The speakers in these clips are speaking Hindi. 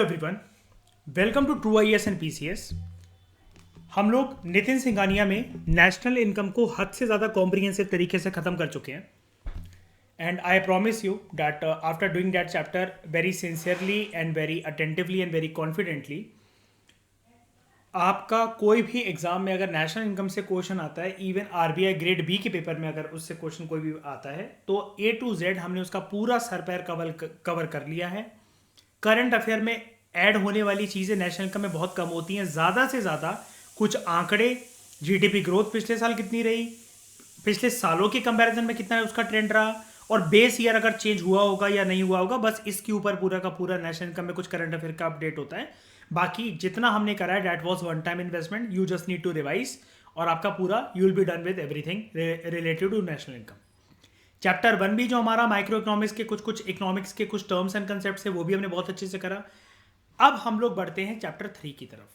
Everyone, welcome to true IAS and PCS. हम लोग नितिन सिंघानिया में नेशनल इनकम को हद से ज़्यादा कॉम्प्रिहेंसिव तरीके से ख़त्म कर चुके हैं and I promise you that after doing that chapter very sincerely and very attentively and very confidently, आपका कोई भी एग्जाम में अगर नेशनल इनकम से क्वेश्चन आता है, इवन आरबीआई ग्रेड बी के पेपर में अगर उससे क्वेश्चन कोई भी आता है, तो ए टू जेड हमने उसका पूरा सर पैर कवर कर लिया है। करंट अफेयर में ऐड होने वाली चीज़ें नेशनल इनकम में बहुत कम होती हैं। ज़्यादा से ज़्यादा कुछ आंकड़े, जीडीपी ग्रोथ पिछले साल कितनी रही, पिछले सालों के कंपैरिजन में कितना उसका ट्रेंड रहा, और बेस ईयर अगर चेंज हुआ होगा या नहीं हुआ होगा, बस इसके ऊपर पूरा का पूरा नेशनल इनकम में कुछ करंट अफेयर का अपडेट होता है। बाकी जितना हमने करा है that was one time investment, you just need to revise और आपका पूरा you will be done with everything related to national income. Chapter 1 भी जो हमारा माइक्रो इकोनॉमिक्स के कुछ इकोनॉमिक्स के कुछ टर्म्स एंड कंसेप्ट है वो भी हमने बहुत अच्छे से करा। अब हम लोग बढ़ते हैं चैप्टर 3 की तरफ,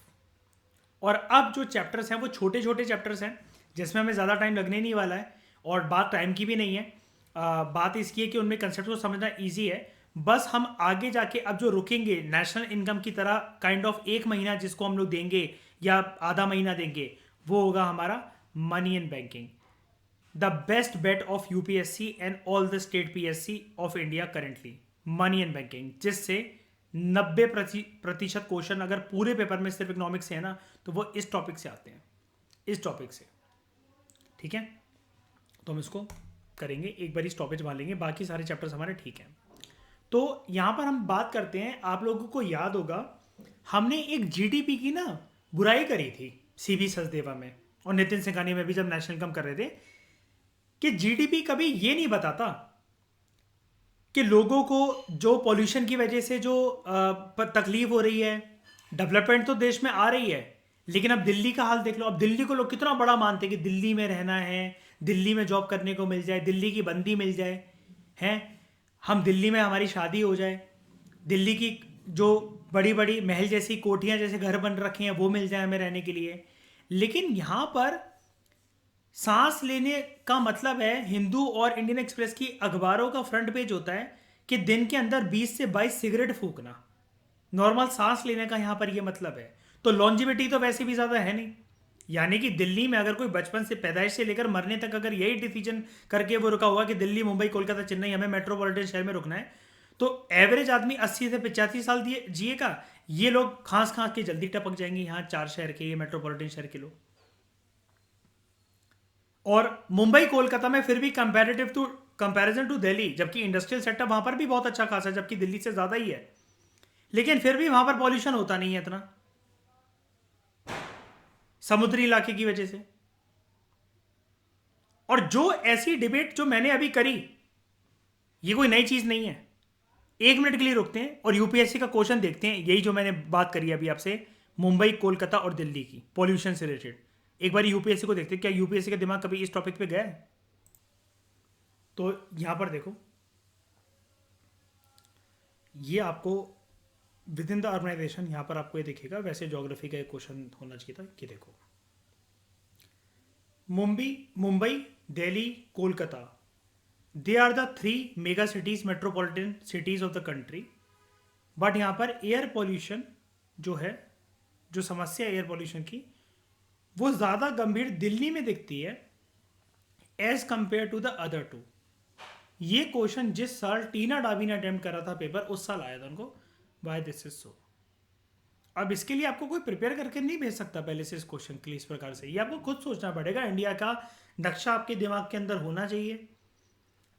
और अब जो चैप्टर्स हैं वो छोटे छोटे चैप्टर्स हैं जिसमें हमें ज़्यादा टाइम लगने नहीं वाला है, और बात टाइम की भी नहीं है। बात इसकी है कि उनमें कंसेप्ट को समझना ईजी है। बस हम आगे जाके अब जो रुकेंगे नेशनल इनकम की तरह काइंड ऑफ एक महीना जिसको हम लोग देंगे या आधा महीना देंगे, वो होगा हमारा money and banking, the best bit of UPSC and all the state PSC of India currently, money and banking, जिससे 90% क्वेश्चन अगर पूरे पेपर में सिर्फ इकोनॉमिक्स से है ना, तो वो इस टॉपिक से आते हैं, इस टॉपिक से। ठीक है, तो हम इसको करेंगे, एक बार इस टॉपिक मान लेंगे, बाकी सारे चैप्टर्स हमारे ठीक हैं। तो यहाँ पर हम बात करते हैं, आप लोगों को याद होगा हमने एक जीडीपी की ना बुराई करी थी सीबी सचदेवा में और नितिन सिंघानिया में भी, जब नेशनल इनकम कर रहे थे, कि जीडीपी कभी ये नहीं बताता कि लोगों को जो पॉल्यूशन की वजह से जो तकलीफ हो रही है, डेवलपमेंट तो देश में आ रही है, लेकिन अब दिल्ली का हाल देख लो। अब दिल्ली को लोग कितना बड़ा मानते हैं कि दिल्ली में रहना है, दिल्ली में जॉब करने को मिल जाए, दिल्ली की बंदी मिल जाए, हैं हम दिल्ली में हमारी शादी हो जाए, दिल्ली की जो बड़ी बड़ी महल जैसी कोठियाँ जैसे घर बन रखे हैं वो मिल जाए हमें रहने के लिए। लेकिन यहाँ पर सांस लेने का मतलब है, हिंदू और इंडियन एक्सप्रेस की अखबारों का फ्रंट पेज होता है कि दिन के अंदर 20 से 22 सिगरेट फूकना, नॉर्मल सांस लेने का यहाँ पर ये मतलब है। तो लॉन्जिविटी तो वैसे भी ज़्यादा है नहीं, यानी कि दिल्ली में अगर कोई बचपन से, पैदाइश से लेकर मरने तक अगर यही डिसीजन करके वो रुका हुआ कि दिल्ली, मुंबई, कोलकाता, चेन्नई, हमें मेट्रोपॉलिटन शहर में रुकना है, तो एवरेज आदमी 80 से 85 साल जिएगा। ये लोग खांस खांस के जल्दी टपक जाएंगे यहाँ 4 शहर के, ये मेट्रोपॉलिटन शहर के लोग। और मुंबई कोलकाता में फिर भी कंपैरिजन टू दिल्ली, जबकि इंडस्ट्रियल सेटअप वहां पर भी बहुत अच्छा खासा है, जबकि दिल्ली से ज़्यादा ही है, लेकिन फिर भी वहां पर पॉल्यूशन होता नहीं है इतना, समुद्री इलाके की वजह से। और जो ऐसी डिबेट जो मैंने अभी करी, ये कोई नई चीज़ नहीं है। 1 मिनट के लिए रुकते हैं और यूपीएससी का क्वेश्चन देखते हैं, यही जो मैंने बात करी अभी आपसे, मुंबई, कोलकाता और दिल्ली की पॉल्यूशन से रिलेटेड। एक बार यूपीएससी को देखते हैं, क्या यूपीएससी का दिमाग कभी इस टॉपिक पे गया है? तो यहां पर देखो, ये आपको विद इन द ऑर्गेनाइजेशन, यहां पर आपको ये दिखेगा, वैसे ज्योग्राफी का एक क्वेश्चन होना चाहिए था कि देखो, Mumbai, Delhi, Kolkata, they are the 3 mega cities, metropolitan cities of the country. But यहां पर एयर पॉल्यूशन जो है, जो समस्या है एयर पॉल्यूशन की, वो ज़्यादा गंभीर दिल्ली में दिखती है as compare to the other two. ये क्वेश्चन जिस साल टीना डाबी ने अटेम्प्ट करा था पेपर, उस साल आया था उनको, वाई दिस इज सो। अब इसके लिए आपको कोई प्रिपेयर करके नहीं भेज सकता पहले से इस क्वेश्चन के लिए इस प्रकार से, ये आपको खुद सोचना पड़ेगा। इंडिया का नक्शा आपके दिमाग के अंदर होना चाहिए,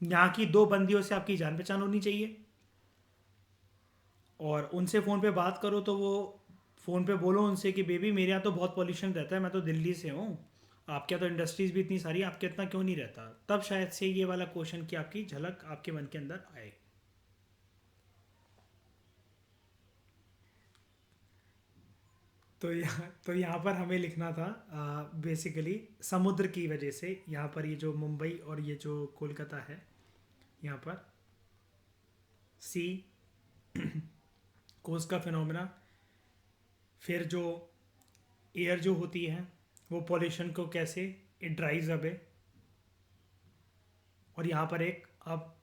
यहाँ की 2 बंदियों से आपकी जान पहचान होनी चाहिए, और उनसे फ़ोन पे बात करो तो वो फ़ोन पे बोलो उनसे कि बेबी मेरे यहाँ तो बहुत पॉल्यूशन रहता है, मैं तो दिल्ली से हूँ, आपके यहाँ तो इंडस्ट्रीज़ भी इतनी सारी, आपके इतना क्यों नहीं रहता? तब शायद से ये वाला क्वेश्चन की आपकी झलक आपके मन के अंदर आए। तो यहाँ पर हमें लिखना था बेसिकली समुद्र की वजह से, यहाँ पर ये जो मुंबई और ये जो कोलकाता है, यहाँ पर सी कोस्ट का फिनोमेना, फिर जो एयर जो होती है वो पॉल्यूशन को कैसे इट ड्राइव्स अवे, और यहाँ पर एक अब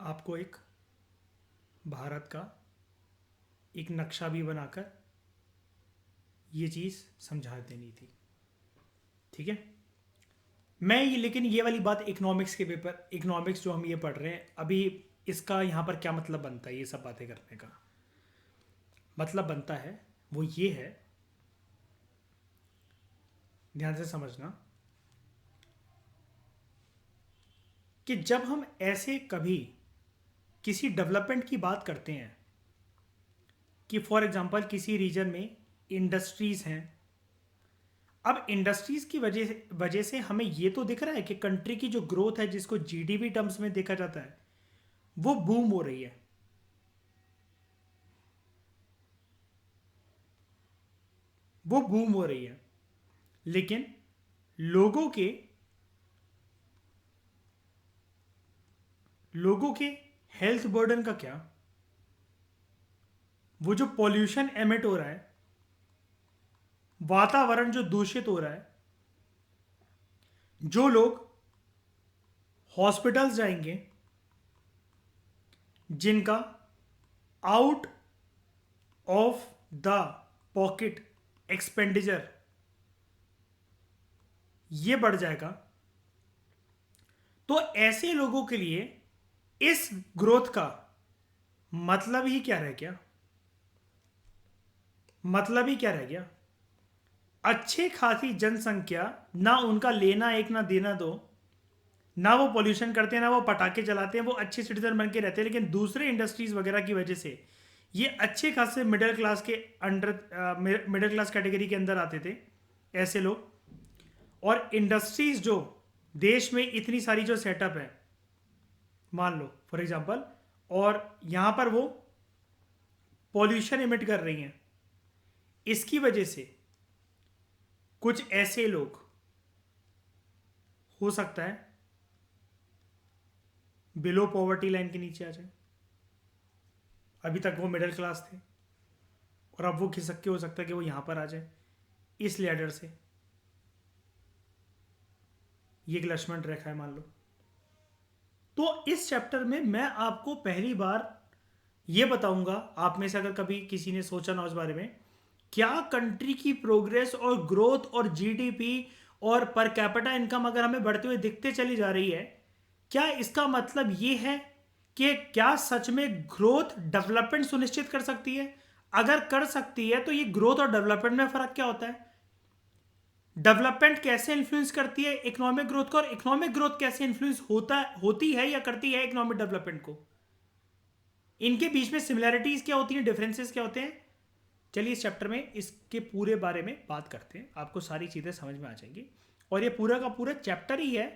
आपको एक भारत का एक नक्शा भी बनाकर ये चीज़ समझा देनी थी। ठीक है, मैं ये, लेकिन ये वाली बात इकोनॉमिक्स के पेपर, इकोनॉमिक्स जो हम ये पढ़ रहे हैं अभी, इसका यहाँ पर क्या मतलब बनता है? ये सब बातें करने का मतलब बनता है वो ये है, ध्यान से समझना, कि जब हम ऐसे कभी किसी डेवलपमेंट की बात करते हैं कि फॉर एग्जांपल किसी रीजन में इंडस्ट्रीज हैं, अब इंडस्ट्रीज की वजह से हमें ये तो दिख रहा है कि कंट्री की जो ग्रोथ है, जिसको जीडीपी टर्म्स में देखा जाता है, वो बूम हो रही है। वो बूम हो रही है, लेकिन लोगों के लोगों के हेल्थ बर्डन का क्या? वो जो पॉल्यूशन एमिट हो रहा है, वातावरण जो दूषित हो रहा है, जो लोग हॉस्पिटल्स जाएंगे, जिनका out of the pocket expenditure ये बढ़ जाएगा, तो ऐसे लोगों के लिए इस ग्रोथ का मतलब ही क्या रह गया? मतलब ही क्या रह गया? अच्छे खासी जनसंख्या, ना उनका लेना एक ना देना दो, ना वो पोल्यूशन करते हैं, ना वो पटाखे चलाते हैं, वो अच्छे सिटीजन बन के रहते हैं, लेकिन दूसरे इंडस्ट्रीज वगैरह की वजह से ये अच्छे खासे मिडिल क्लास के अंडर, मिडिल क्लास कैटेगरी के अंदर आते थे ऐसे लोग। और इंडस्ट्रीज जो देश में इतनी सारी जो सेटअप है, मान लो फॉर एग्जांपल, और यहां पर वो पॉल्यूशन इमिट कर रही हैं, इसकी वजह से कुछ ऐसे लोग, हो सकता है, बिलो पॉवर्टी लाइन के नीचे आ जाए। अभी तक वो मिडिल क्लास थे और अब वो खिसक के हो सकता है कि वो यहां पर आ जाए इस लैडर से। ये एक लक्ष्मण रेखा है मान लो। तो इस चैप्टर में मैं आपको पहली बार ये बताऊंगा, आप में से अगर कभी किसी ने सोचा ना उस बारे में, क्या कंट्री की प्रोग्रेस और ग्रोथ और जीडीपी और पर कैपिटा इनकम अगर हमें बढ़ते हुए दिखते चली जा रही है, क्या इसका मतलब ये है कि क्या सच में ग्रोथ डेवलपमेंट सुनिश्चित कर सकती है? अगर कर सकती है तो ये ग्रोथ और डेवलपमेंट में फर्क क्या होता है? डेवलपमेंट कैसे इन्फ्लुएंस करती है इकोनॉमिक ग्रोथ को, और इकोनॉमिक ग्रोथ कैसे इन्फ्लुएंस होती है या करती है इकोनॉमिक डेवलपमेंट को? इनके बीच में सिमिलैरिटीज क्या होती हैं, डिफरेंसेस क्या होते हैं? चलिए इस चैप्टर में इसके पूरे बारे में बात करते हैं, आपको सारी चीज़ें समझ में आ जाएंगी। और ये पूरा का पूरा चैप्टर ही है,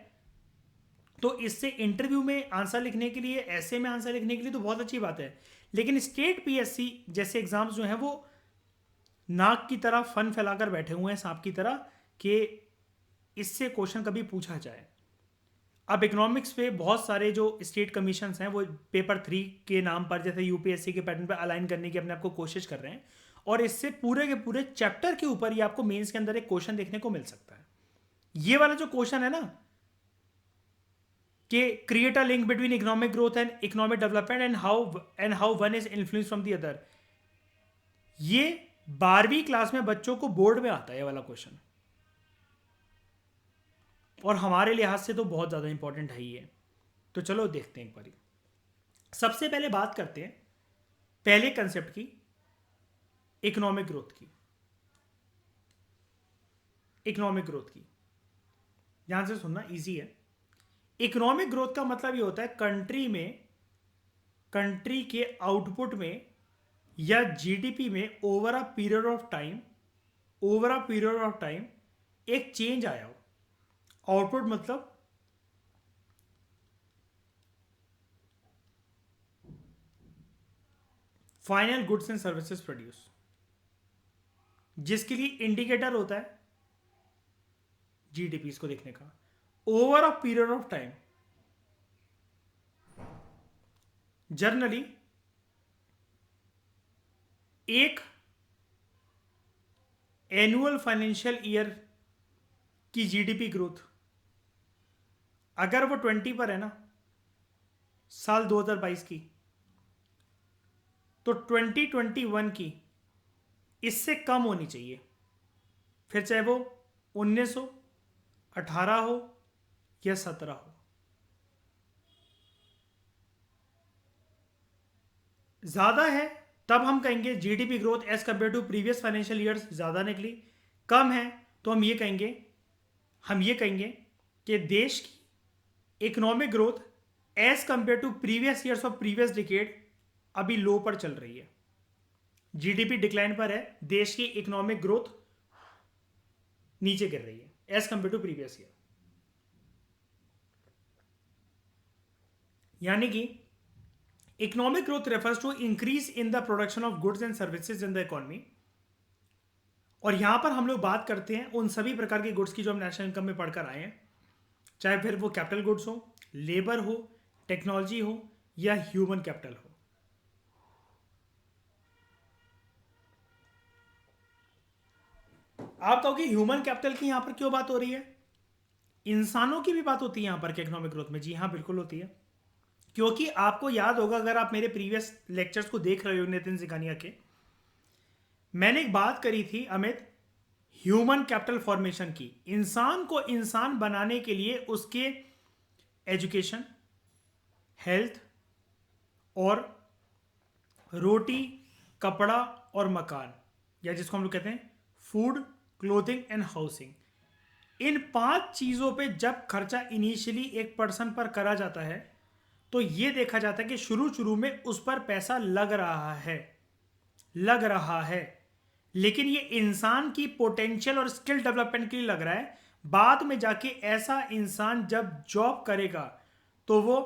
तो इससे इंटरव्यू में आंसर लिखने के लिए, ऐसे में आंसर लिखने के लिए तो बहुत अच्छी बात है। लेकिन स्टेट पीएससी जैसे एग्जाम्स जो हैं वो नाक की तरह फन फैलाकर बैठे हुए हैं, सांप की तरह, कि इससे क्वेश्चन कभी पूछा जाए। अब इकोनॉमिक्स पे बहुत सारे जो स्टेट कमीशंस हैं वो पेपर 3 के नाम पर, जैसे यूपीएससी के पैटर्न पर अलाइन करने की अपने आप को कोशिश कर रहे हैं, और इससे पूरे के पूरे चैप्टर के ऊपर ये आपको मेंस के अंदर एक क्वेश्चन देखने को मिल सकता है। ये वाला जो क्वेश्चन है ना, कि create a link between economic growth and economic development and how one is influence from the other, ये 12वीं क्लास में बच्चों को बोर्ड में आता है ये वाला क्वेश्चन, और हमारे लिहाज से तो बहुत ज़्यादा इंपॉर्टेंट है ही है। तो चलो देखते हैं एक बारी। सबसे पहले बात करते हैं पहले कंसेप्ट की, इकोनॉमिक ग्रोथ की। इकोनॉमिक ग्रोथ की ध्यान से सुनना, इजी है। इकोनॉमिक ग्रोथ का मतलब ये होता है कंट्री के आउटपुट में या जीडीपी में over a period of time एक चेंज आया हो। आउटपुट मतलब final goods and services produce, जिसके लिए इंडिकेटर होता है जीडीपी को देखने का। Over a period of time generally एक एनुअल फाइनेंशियल ईयर की जीडीपी ग्रोथ अगर वो 20 पर है ना, साल 2022 की, तो 2021 की इससे कम होनी चाहिए, फिर चाहे वो 19 हो, 18 हो या 17 हो। ज़्यादा है तब हम कहेंगे GDP growth as compare to previous financial years ज़्यादा निकली। कम है तो हम ये कहेंगे कि देश की economic growth as compare to previous years of previous decade अभी लो पर चल रही है, जीडीपी डिक्लाइन पर है, देश की इकोनॉमिक ग्रोथ नीचे गिर रही है as compare to previous year. यानी कि economic growth refers to increase in the production of goods and services in the economy. और यहां पर हम लोग बात करते हैं उन सभी प्रकार के गुड्स की जो हम नेशनल इनकम में पढ़कर आए हैं, चाहे फिर वो कैपिटल गुड्स हो, लेबर हो, टेक्नोलॉजी हो या ह्यूमन कैपिटल हो। आप कहोगे ह्यूमन कैपिटल की यहां पर क्यों बात हो रही है? इंसानों की भी बात होती है यहां पर इकोनॉमिक ग्रोथ में। जी हाँ, बिल्कुल होती है, क्योंकि आपको याद होगा अगर आप मेरे प्रीवियस लेक्चर्स को देख रहे हो नितिन सिकानिया के, मैंने एक बात करी थी अमित, ह्यूमन कैपिटल फॉर्मेशन की। इंसान को इंसान बनाने के लिए उसके एजुकेशन, हेल्थ और रोटी, कपड़ा और मकान, या जिसको हम लोग कहते हैं फूड, क्लोथिंग एंड हाउसिंग, इन 5 चीज़ों पे जब खर्चा इनिशियली एक पर्सन पर करा जाता है तो ये देखा जाता है कि शुरू शुरू में उस पर पैसा लग रहा है, लेकिन ये इंसान की पोटेंशियल और स्किल डेवलपमेंट के लिए लग रहा है। बाद में जाके ऐसा इंसान जब जॉब करेगा तो वो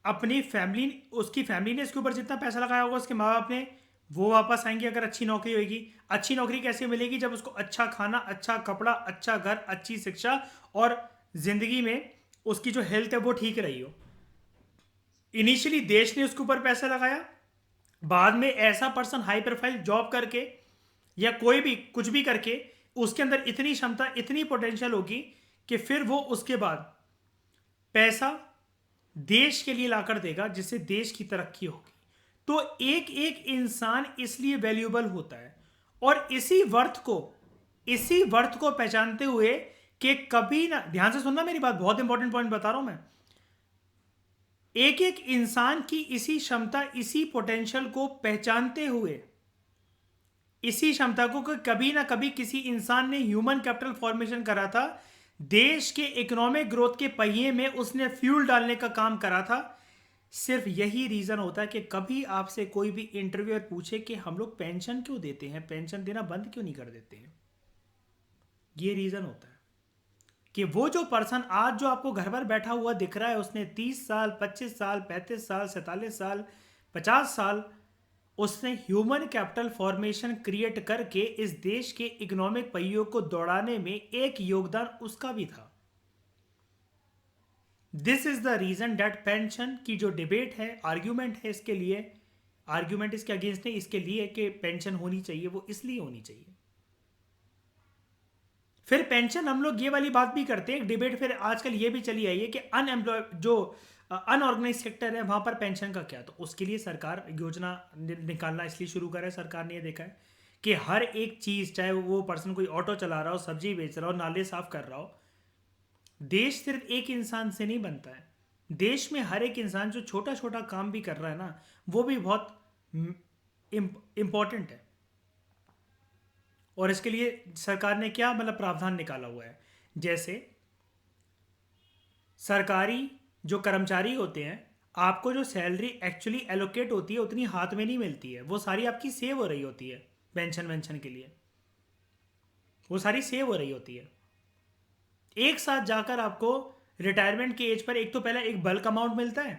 अपनी फैमिली, उसकी फैमिली ने इसके ऊपर जितना पैसा लगाया होगा, उसके माँ बाप ने, वो वापस आएंगे अगर अच्छी नौकरी होगी। अच्छी नौकरी कैसे मिलेगी? जब उसको अच्छा खाना, अच्छा कपड़ा, अच्छा घर, अच्छी शिक्षा और जिंदगी में उसकी जो हेल्थ है वो ठीक रही हो। इनिशियली देश ने उसके ऊपर पैसा लगाया, बाद में ऐसा पर्सन हाई प्रोफाइल जॉब करके या कोई भी कुछ भी करके उसके अंदर इतनी क्षमता, इतनी पोटेंशियल होगी कि फिर वो उसके बाद पैसा देश के लिए लाकर देगा, जिससे देश की तरक्की होगी। तो एक एक इंसान इसलिए वैल्यूएबल होता है। और इसी वर्थ को पहचानते हुए कि कभी ना, ध्यान से सुनना मेरी बात, बहुत इंपॉर्टेंट पॉइंट बता रहा हूं मैं, एक एक इंसान की इसी क्षमता, इसी पोटेंशियल को पहचानते हुए, इसी क्षमता को कभी ना कभी किसी इंसान ने ह्यूमन कैपिटल फॉर्मेशन करा था, देश के इकोनॉमिक ग्रोथ के पहिए में उसने फ्यूल डालने का काम करा था। सिर्फ यही रीजन होता है कि कभी आपसे कोई भी इंटरव्यूअर पूछे कि हम लोग पेंशन क्यों देते हैं, पेंशन देना बंद क्यों नहीं कर देते हैं, ये रीजन होता है कि वो जो पर्सन आज जो आपको घर पर बैठा हुआ दिख रहा है, उसने 30 साल, 25 साल, 35 साल, 47 साल, 50 साल, उसने ह्यूमन कैपिटल फॉर्मेशन क्रिएट करके इस देश के इकोनॉमिक पहियों को दौड़ाने में एक योगदान उसका भी था। This is the reason that pension की जो डिबेट है, आर्ग्यूमेंट है इसके लिए, आर्ग्यूमेंट इसके अगेंस्ट नहीं, इसके लिए कि पेंशन होनी चाहिए, वो इसलिए होनी चाहिए। फिर पेंशन हम लोग ये वाली बात भी करते हैं, एक डिबेट फिर आजकल ये भी चली आई है कि अनएम्प्लॉय जो अनऑर्गेनाइज सेक्टर है वहां पर पेंशन का क्या। तो उसके लिए सरकार योजना निकालना इसलिए शुरू करा है, सरकार ने ये देखा है कि हर एक चीज, चाहे वो पर्सन कोई ऑटो चला रहा हो, सब्जी बेच रहा हो, नाले साफ कर रहा हो, देश सिर्फ एक इंसान से नहीं बनता है। देश में हर एक इंसान जो छोटा छोटा काम भी कर रहा है ना, वो भी बहुत इंपॉर्टेंट है। और इसके लिए सरकार ने क्या मतलब प्रावधान निकाला हुआ है, जैसे सरकारी जो कर्मचारी होते हैं, आपको जो सैलरी एक्चुअली एलोकेट होती है उतनी हाथ में नहीं मिलती है, वो सारी आपकी सेव हो रही होती है पेंशन वेंशन के लिए, वो सारी सेव हो रही होती है। एक साथ जाकर आपको रिटायरमेंट की एज पर एक तो पहले एक बल्क अमाउंट मिलता है,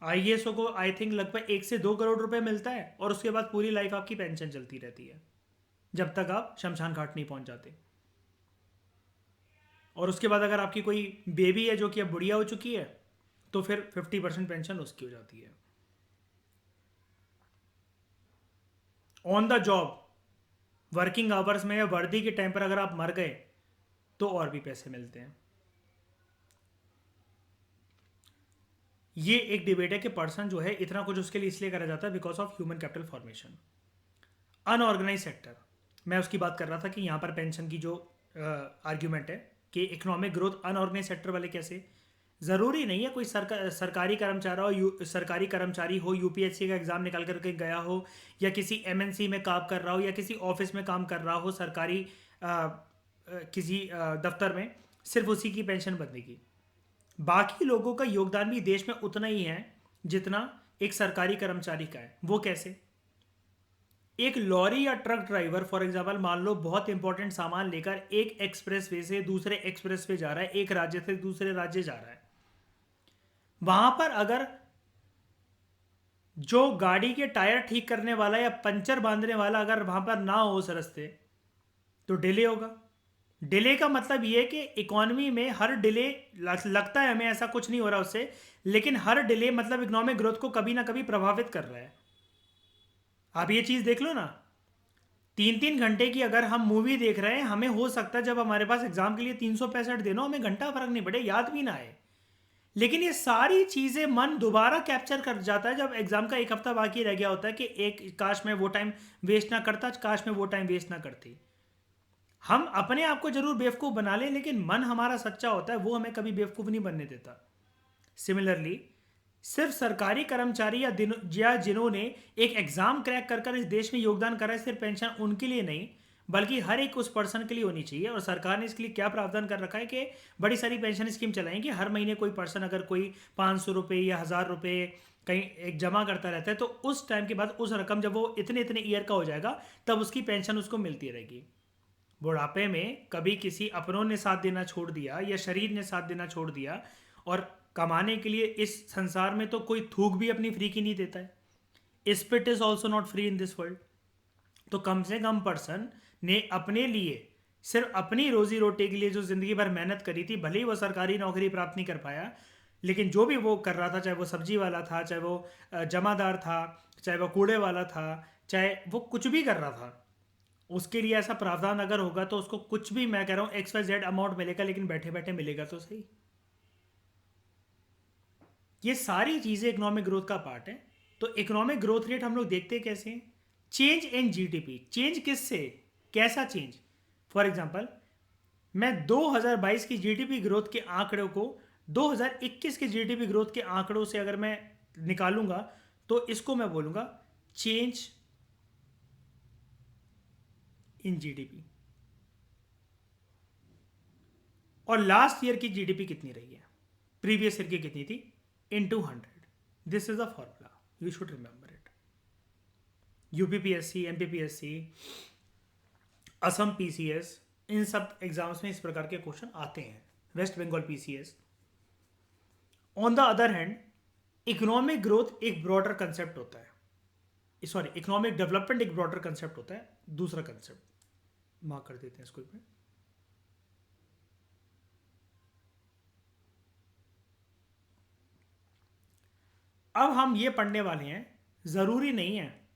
आईएएसओ को आई थिंक लगभग 1 से 2 करोड़ रुपए मिलता है, और उसके बाद पूरी लाइफ आपकी पेंशन चलती रहती है जब तक आप शमशान घाट नहीं पहुंच जाते। और उसके बाद अगर आपकी कोई बेबी है जो कि अब बुढ़िया हो चुकी है, तो फिर 50% पेंशन उसकी हो जाती है। On the job working hours में या वर्दी के टाइम पर अगर आप मर गए तो और भी पैसे मिलते हैं। ये एक डिबेट है कि पर्सन जो है इतना कुछ उसके लिए इसलिए करा जाता है because of human capital formation. Unorganised sector, मैं उसकी बात कर रहा था कि यहाँ पर पेंशन की जो आर्ग्यूमेंट है कि इकोनॉमिक ग्रोथ अनऑर्गेनाइज सेक्टर वाले कैसे। ज़रूरी नहीं है कोई सरकारी कर्मचारी हो, सरकारी कर्मचारी हो, यूपीएससी का एग्ज़ाम निकाल करके गया हो, या किसी एमएनसी में काम कर रहा हो, या किसी ऑफिस में काम कर रहा हो, सरकारी किसी दफ्तर में, सिर्फ उसी की पेंशन बनेगी। बाकी लोगों का योगदान भी देश में उतना ही है जितना एक सरकारी कर्मचारी का है। वो कैसे? एक लॉरी या ट्रक ड्राइवर फॉर एग्जांपल मान लो बहुत इंपॉर्टेंट सामान लेकर एक एक्सप्रेसवे से दूसरे एक्सप्रेसवे जा रहा है, एक राज्य से दूसरे राज्य जा रहा है। वहां पर अगर जो गाड़ी के टायर ठीक करने वाला या पंचर बांधने वाला अगर वहां पर ना हो उस रास्ते, तो डिले होगा। डिले का मतलब ये है कि इकोनॉमी में हर डिले, लगता है हमें ऐसा कुछ नहीं हो रहा उससे, लेकिन हर डिले मतलब इकोनॉमिक ग्रोथ को कभी ना कभी प्रभावित कर रहा है। आप ये चीज़ देख लो ना, 3-3 घंटे की अगर हम मूवी देख रहे हैं, हमें हो सकता है जब हमारे पास एग्जाम के लिए 365 दिन हो, हमें घंटा फर्क नहीं पड़े, याद भी ना आए, लेकिन ये सारी चीज़ें मन दोबारा कैप्चर कर जाता है जब एग्जाम का एक हफ्ता बाकी रह गया होता है कि एक काश मैं वो टाइम वेस्ट ना करता, काश मैं वो टाइम वेस्ट ना करती। हम अपने आप को जरूर बेवकूफ़ बना लें, लेकिन मन हमारा सच्चा होता है, वो हमें कभी बेवकूफ़ नहीं बनने देता। सिमिलरली सिर्फ सरकारी कर्मचारी या जिन्होंने एक एग्जाम क्रैक कर इस देश में योगदान करा है, सिर्फ पेंशन उनके लिए नहीं बल्कि हर एक उस पर्सन के लिए होनी चाहिए। और सरकार ने इसके लिए क्या प्रावधान कर रखा है कि बड़ी सारी पेंशन स्कीम चलाई कि हर महीने कोई पर्सन अगर कोई 500 रुपये या 1000 रुपये कहीं एक जमा करता रहता है, तो उस टाइम के बाद उस रकम जब वो इतने इतने ईयर का हो जाएगा तब उसकी पेंशन उसको मिलती रहेगी। बुढ़ापे में कभी किसी अपनों ने साथ देना छोड़ दिया या शरीर ने साथ देना छोड़ दिया, और कमाने के लिए इस संसार में तो कोई थूक भी अपनी फ्री की नहीं देता है। Spit is also not free in this world. तो कम से कम पर्सन ने अपने लिए, सिर्फ अपनी रोजी रोटी के लिए जो जिंदगी भर मेहनत करी थी, भले ही वो सरकारी नौकरी प्राप्त नहीं कर पाया, लेकिन जो भी वो कर रहा था, चाहे वो सब्जी वाला था, चाहे वो जमादार था, चाहे वो कूड़े वाला था, चाहे वो कुछ भी कर रहा था, उसके लिए ऐसा प्रावधान अगर होगा तो उसको कुछ भी, मैं कह रहा हूँ XYZ अमाउंट मिलेगा, लेकिन बैठे बैठे मिलेगा तो सही। ये सारी चीज़ें इकोनॉमिक ग्रोथ का पार्ट है। तो इकोनॉमिक ग्रोथ रेट हम लोग देखते कैसे हैं? Change in GDP. चेंज किससे? कैसा चेंज? फॉर एग्जांपल मैं 2022 की जीडीपी ग्रोथ के आंकड़ों को 2021 के जीडीपी ग्रोथ के आंकड़ों से अगर मैं निकालूंगा तो इसको मैं बोलूंगा चेंज इन जीडीपी। और लास्ट ईयर की जीडीपी कितनी रही है, प्रीवियस ईयर की कितनी थी, into 100। This is the formula, you should remember it. UPPSC, MPPSC, Assam PCS, इन सब एग्जाम्स में इस प्रकार के क्वेश्चन आते हैं। West Bengal PCS. On the other hand economic growth एक ब्रॉडर कंसेप्ट होता है, सॉरी इकोनॉमिक डेवलपमेंट एक ब्रॉडर कंसेप्ट होता है। दूसरा कंसेप्ट मार्क कर देते हैं इसको में। अब हम ये पढ़ने वाले हैं, ज़रूरी नहीं है,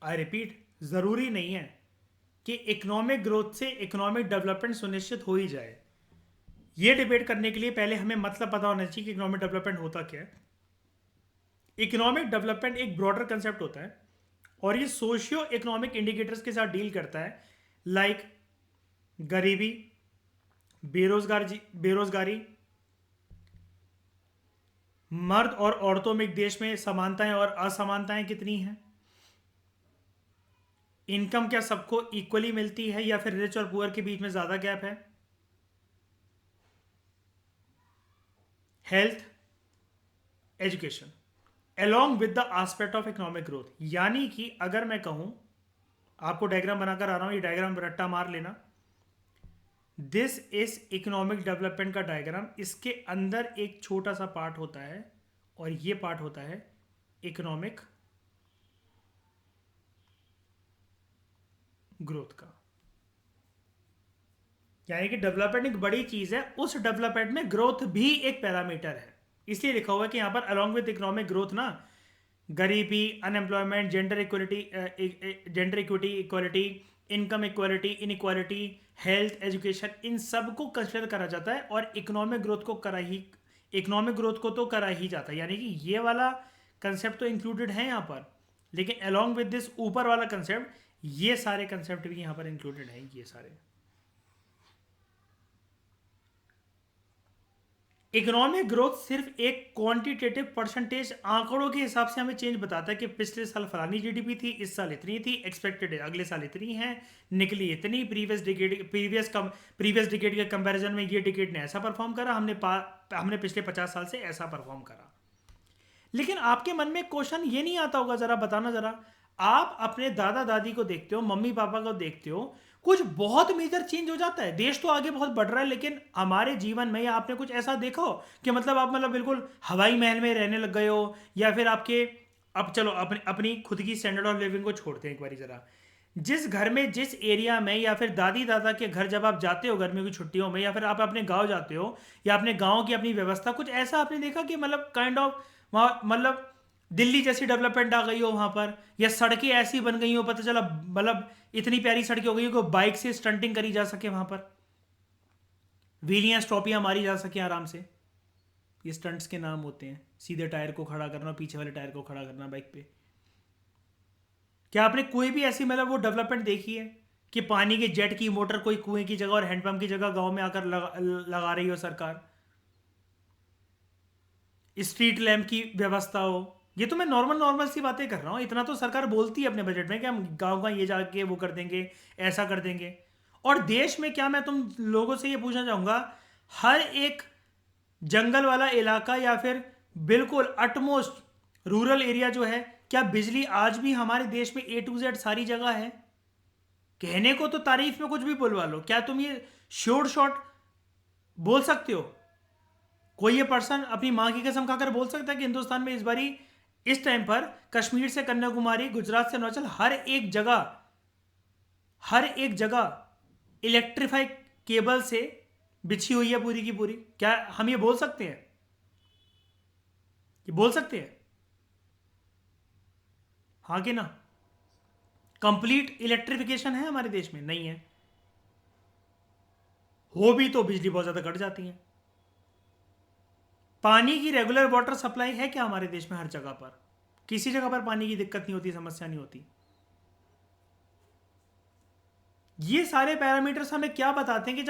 आई रिपीट, ज़रूरी नहीं है कि इकोनॉमिक ग्रोथ से इकोनॉमिक डेवलपमेंट सुनिश्चित हो ही जाए। ये डिबेट करने के लिए पहले हमें मतलब पता होना चाहिए कि इकोनॉमिक डेवलपमेंट होता क्या है। इकोनॉमिक डेवलपमेंट एक ब्रॉडर कंसेप्ट होता है और ये सोशियो इकोनॉमिक इंडिकेटर्स के साथ डील करता है, लाइक गरीबी, बेरोजगारी, मर्द और औरतों में एक देश में समानताएं और असमानताएं कितनी हैं, इनकम क्या सबको इक्वली मिलती है या फिर रिच और पुअर के बीच में ज्यादा गैप है, health, education, along with the aspect of economic growth। यानी कि अगर मैं कहूं, आपको डायग्राम बनाकर आ रहा हूं, ये डायग्राम रट्टा मार लेना, दिस इज इकोनॉमिक डेवलपमेंट का डायग्राम। इसके अंदर एक छोटा सा पार्ट होता है और ये पार्ट होता है इकोनॉमिक ग्रोथ का। यानी कि डेवलपमेंट एक बड़ी चीज है, उस डेवलपमेंट में ग्रोथ भी एक पैरामीटर है, इसलिए लिखा हुआ है कि यहां पर अलॉन्ग विद इकोनॉमिक ग्रोथ ना, गरीबी, unemployment, gender equity, equality, income equality, inequality, health, education, इन सब को कंसिडर करा जाता है और इकोनॉमिक ग्रोथ को इकोनॉमिक ग्रोथ को तो करा ही जाता है, यानी कि ये वाला कंसेप्ट तो इंक्लूडेड है यहाँ पर, लेकिन अलॉन्ग विद दिस ऊपर वाला कंसेप्ट, ये सारे कंसेप्ट भी यहाँ पर इंक्लूडेड है, ये सारे। इकोनॉमिक ग्रोथ सिर्फ एक क्वांटिटेटिव परसेंटेज आंकड़ों के हिसाब से हमें चेंज बताता है कि पिछले साल फलानी जीडीपी थी, इस साल इतनी थी, एक्सपेक्टेड अगले साल इतनी है, निकली इतनी, प्रीवियस डिकेड के कंपैरिजन में ये डिकेड ने ऐसा परफॉर्म करा, हमने पिछले 50 साल से ऐसा परफॉर्म करा। लेकिन आपके मन में क्वेश्चन ये नहीं आता होगा, जरा बताना जरा, आप अपने दादा दादी को देखते हो, मम्मी पापा को देखते हो, कुछ बहुत मेजर चेंज हो जाता है, देश तो आगे बहुत बढ़ रहा है, लेकिन हमारे जीवन में या आपने कुछ ऐसा देखा हो कि मतलब आप मतलब बिल्कुल हवाई महल में रहने लग गए हो, या फिर आपके, अब चलो अपनी खुद की स्टैंडर्ड ऑफ लिविंग को छोड़ते हैं एक बारी जरा, जिस घर में, जिस एरिया में, या फिर दादी दादा के घर जब आप जाते हो गर्मियों की छुट्टियों में, या फिर आप अपने गांव जाते हो, या अपने गांव की अपनी व्यवस्था, कुछ ऐसा आपने देखा कि मतलब काइंड ऑफ वहाँ मतलब दिल्ली जैसी डेवलपमेंट आ गई हो वहां पर, या सड़कें ऐसी बन गई हो, पता चला मतलब इतनी प्यारी सड़कें हो गई हो कि बाइक से स्टंटिंग करी जा सके वहां पर, व्हीलियां स्टॉपियां मारी जा सके आराम से, ये स्टंट्स के नाम होते हैं, सीधे टायर को खड़ा करना, पीछे वाले टायर को खड़ा करना बाइक पे। क्या आपने कोई भी ऐसी मतलब वो डेवलपमेंट देखी है कि पानी के जेट की मोटर कोई कुएं की जगह और हैंडपंप की जगह गांव में आकर लगा रही हो सरकार, स्ट्रीट लैंप की व्यवस्था हो? ये तो मैं नॉर्मल सी बातें कर रहा हूँ, इतना तो सरकार बोलती है अपने बजट में कि हम गांव का ये जाके वो कर देंगे, ऐसा कर देंगे। और देश में क्या, मैं तुम लोगों से ये पूछना चाहूँगा, हर एक जंगल वाला इलाका या फिर बिल्कुल अटमोस्ट रूरल एरिया जो है, क्या बिजली आज भी हमारे देश में A to Z सारी जगह है? कहने को तो तारीफ में कुछ भी बुलवा लो, क्या तुम ये श्योर शॉट बोल सकते हो? कोई ये पर्सन अपनी माँ की कसम खाकर बोल सकता है कि हिंदुस्तान में इस बारी इस टाइम पर कश्मीर से कन्याकुमारी, गुजरात से अरुणाचल, हर एक जगह इलेक्ट्रीफाई केबल से बिछी हुई है पूरी की पूरी? क्या हम ये बोल सकते हैं? ये बोल सकते हैं हाँ कि ना? कंप्लीट इलेक्ट्रिफिकेशन है हमारे देश में? नहीं है। हो भी तो बिजली बहुत ज्यादा कट जाती है। पानी की रेगुलर वाटर सप्लाई है क्या हमारे देश में? हर जगह पर, किसी जगह पर पानी की दिक्कत नहीं होती, समस्या नहीं होती। ये सारे पैरामीटर्स हमें क्या बताते हैं कि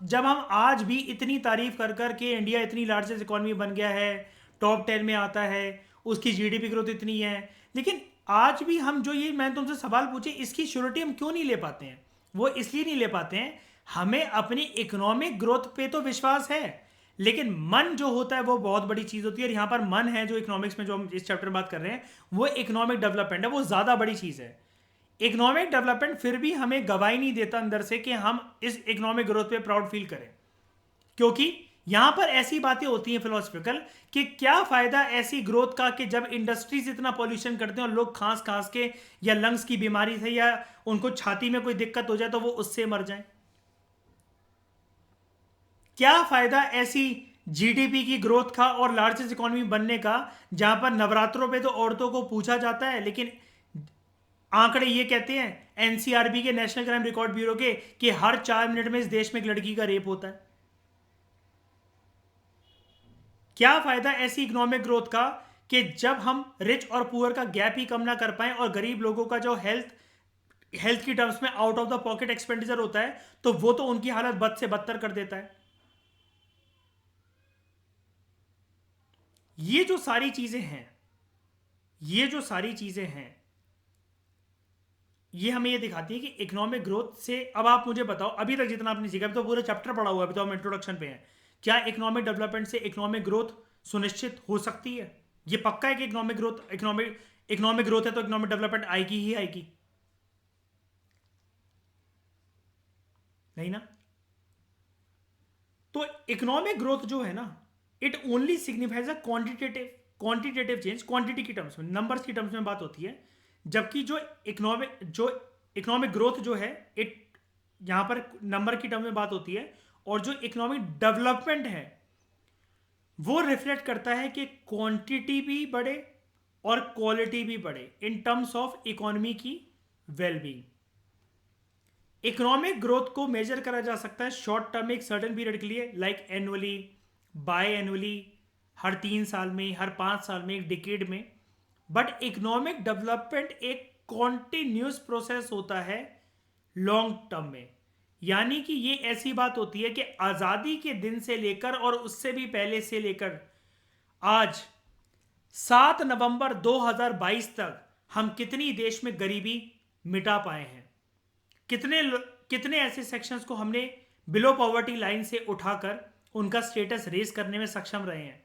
जब हम आज भी इतनी तारीफ कर कर के इंडिया इतनी लार्जेस्ट इकोनॉमी बन गया है, टॉप 10 में आता है, उसकी जीडीपी ग्रोथ इतनी है, लेकिन आज भी हम जो ये मैं तुमसे सवाल पूछे, इसकी श्योरिटी हम क्यों नहीं ले पाते हैं? वो इसलिए नहीं ले पाते हैं, हमें अपनी इकोनॉमिक ग्रोथ पे तो विश्वास है, लेकिन मन जो होता है वो बहुत बड़ी चीज होती है। और यहाँ पर मन है जो इकोनॉमिक्स में, जो हम इस चैप्टर में बात कर रहे हैं, वो इकोनॉमिक डेवलपमेंट है, वो ज्यादा बड़ी चीज है। इकोनॉमिक डेवलपमेंट फिर भी हमें गवाही नहीं देता अंदर से कि हम इस इकोनॉमिक ग्रोथ पे प्राउड फील करें, क्योंकि यहां पर ऐसी बातें होती हैं फिलोसफिकल कि क्या फायदा ऐसी ग्रोथ का कि जब इंडस्ट्रीज इतना पॉल्यूशन करते हैं और लोग खांस खांस के या लंग्स की बीमारी से या उनको छाती में कोई दिक्कत हो जाए तो वो उससे मर जाए? क्या फायदा ऐसी जीडीपी की ग्रोथ का और लार्जेस्ट इकोनॉमी बनने का जहां पर नवरात्रों पे तो औरतों को पूछा जाता है, लेकिन आंकड़े ये कहते हैं एनसीआरबी के, नेशनल क्राइम रिकॉर्ड ब्यूरो के, कि हर 4 मिनट में इस देश में एक लड़की का रेप होता है। क्या फायदा ऐसी इकोनॉमिक ग्रोथ का कि जब हम रिच और पुअर का गैप ही कम ना कर पाए और गरीब लोगों का जो हेल्थ की टर्म्स में out of the pocket expenditure होता है, तो वो तो उनकी हालत बद से बदतर कर देता है। ये जो सारी चीजें हैं, ये जो सारी चीजें हैं, ये हमें ये दिखाती है कि इकोनॉमिक ग्रोथ से, अब आप मुझे बताओ, अभी तक जितना आपने सीखा, अभी तो पूरा चैप्टर पढ़ा हुआ है, अभी तो हम इंट्रोडक्शन पे हैं, क्या इकोनॉमिक डेवलपमेंट से इकोनॉमिक ग्रोथ सुनिश्चित हो सकती है? ये पक्का है कि इकोनॉमिक ग्रोथ है तो इकोनॉमिक डेवलपमेंट आएगी ही आएगी? नहीं ना। तो इकोनॉमिक ग्रोथ जो है ना, it only signifies a quantitative change, quantity की टर्म्स में, नंबर्स की टर्म्स में बात होती है, जबकि जो इकोनॉमिक ग्रोथ जो है, इट यहां पर नंबर की टर्म में बात होती है, और जो इकोनॉमिक डेवलपमेंट है वो रिफ्लेक्ट करता है कि क्वांटिटी भी बढ़े और क्वालिटी भी बढ़े इन टर्म्स ऑफ इकोनॉमी की वेलबींग। इकोनॉमिक ग्रोथ को मेजर करा जा सकता है शॉर्ट टर्म, एक सर्टेन पीरियड के लिए, लाइक एनुअली, बाय एनुअली, हर 3 साल में, हर 5 साल में, एक डिकेड में। बट इकोनॉमिक डेवलपमेंट एक कॉन्टिन्यूस प्रोसेस होता है लॉन्ग टर्म में। यानी कि ये ऐसी बात होती है कि आज़ादी के दिन से लेकर और उससे भी पहले से लेकर आज 7 नवंबर 2022 तक हम कितनी देश में गरीबी मिटा पाए हैं, कितने ऐसे सेक्शंस को हमने बिलो पॉवर्टी लाइन से उठाकर उनका स्टेटस रेज करने में सक्षम रहे हैं।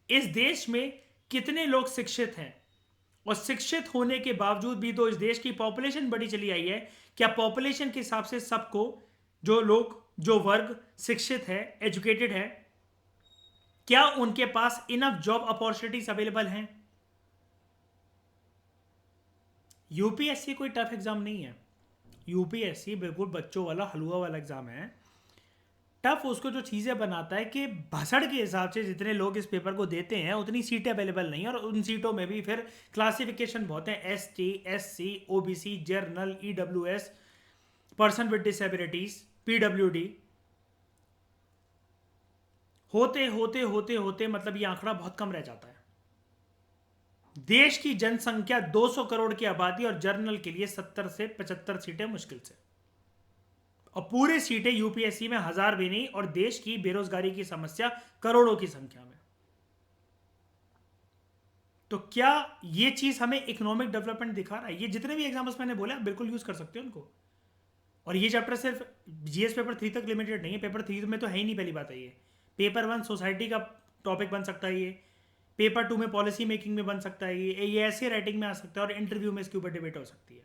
इस देश में कितने लोग शिक्षित हैं, और शिक्षित होने के बावजूद भी तो इस देश की पॉपुलेशन बढ़ी चली आई है। क्या पॉपुलेशन के हिसाब से सबको, जो लोग, जो वर्ग शिक्षित है, एजुकेटेड है, क्या उनके पास इनफ जॉब अपॉर्चुनिटीज अवेलेबल हैं? यूपीएससी कोई टफ एग्जाम नहीं है। यूपीएससी बिल्कुल बच्चों वाला हलवा वाला एग्जाम है। टफ उसको जो चीज़ें बनाता है कि भसड़ के हिसाब से जितने लोग इस पेपर को देते हैं उतनी सीटें अवेलेबल नहीं है, और उन सीटों में भी फिर क्लासिफिकेशन बहुत है, ST, SC, OBC, journal, EWS, person with disabilities, PWD। होते होते होते होते मतलब ये आंकड़ा बहुत कम रह जाता है। देश की जनसंख्या 200 करोड़ की आबादी और जर्नल के लिए 70 से 75 सीटें मुश्किल से, और पूरे सीटें यूपीएससी में 1000 भी नहीं, और देश की बेरोजगारी की समस्या करोड़ों की संख्या में। तो क्या ये चीज हमें इकोनॉमिक डेवलपमेंट दिखा रहा है? ये जितने भी एग्जाम्पल्स मैंने बोले आप बिल्कुल यूज कर सकते हो उनको। और ये चैप्टर सिर्फ जीएस पेपर 3 तक लिमिटेड नहीं है, पेपर 3 में तो है ही नहीं। पहली बात है ये पेपर 1 सोसाइटी का टॉपिक बन सकता है, ये पेपर 2 में पॉलिसी मेकिंग में बन सकता है, ये ऐसे राइटिंग में आ सकता है, और इंटरव्यू में इसके ऊपर डिबेट हो सकती है।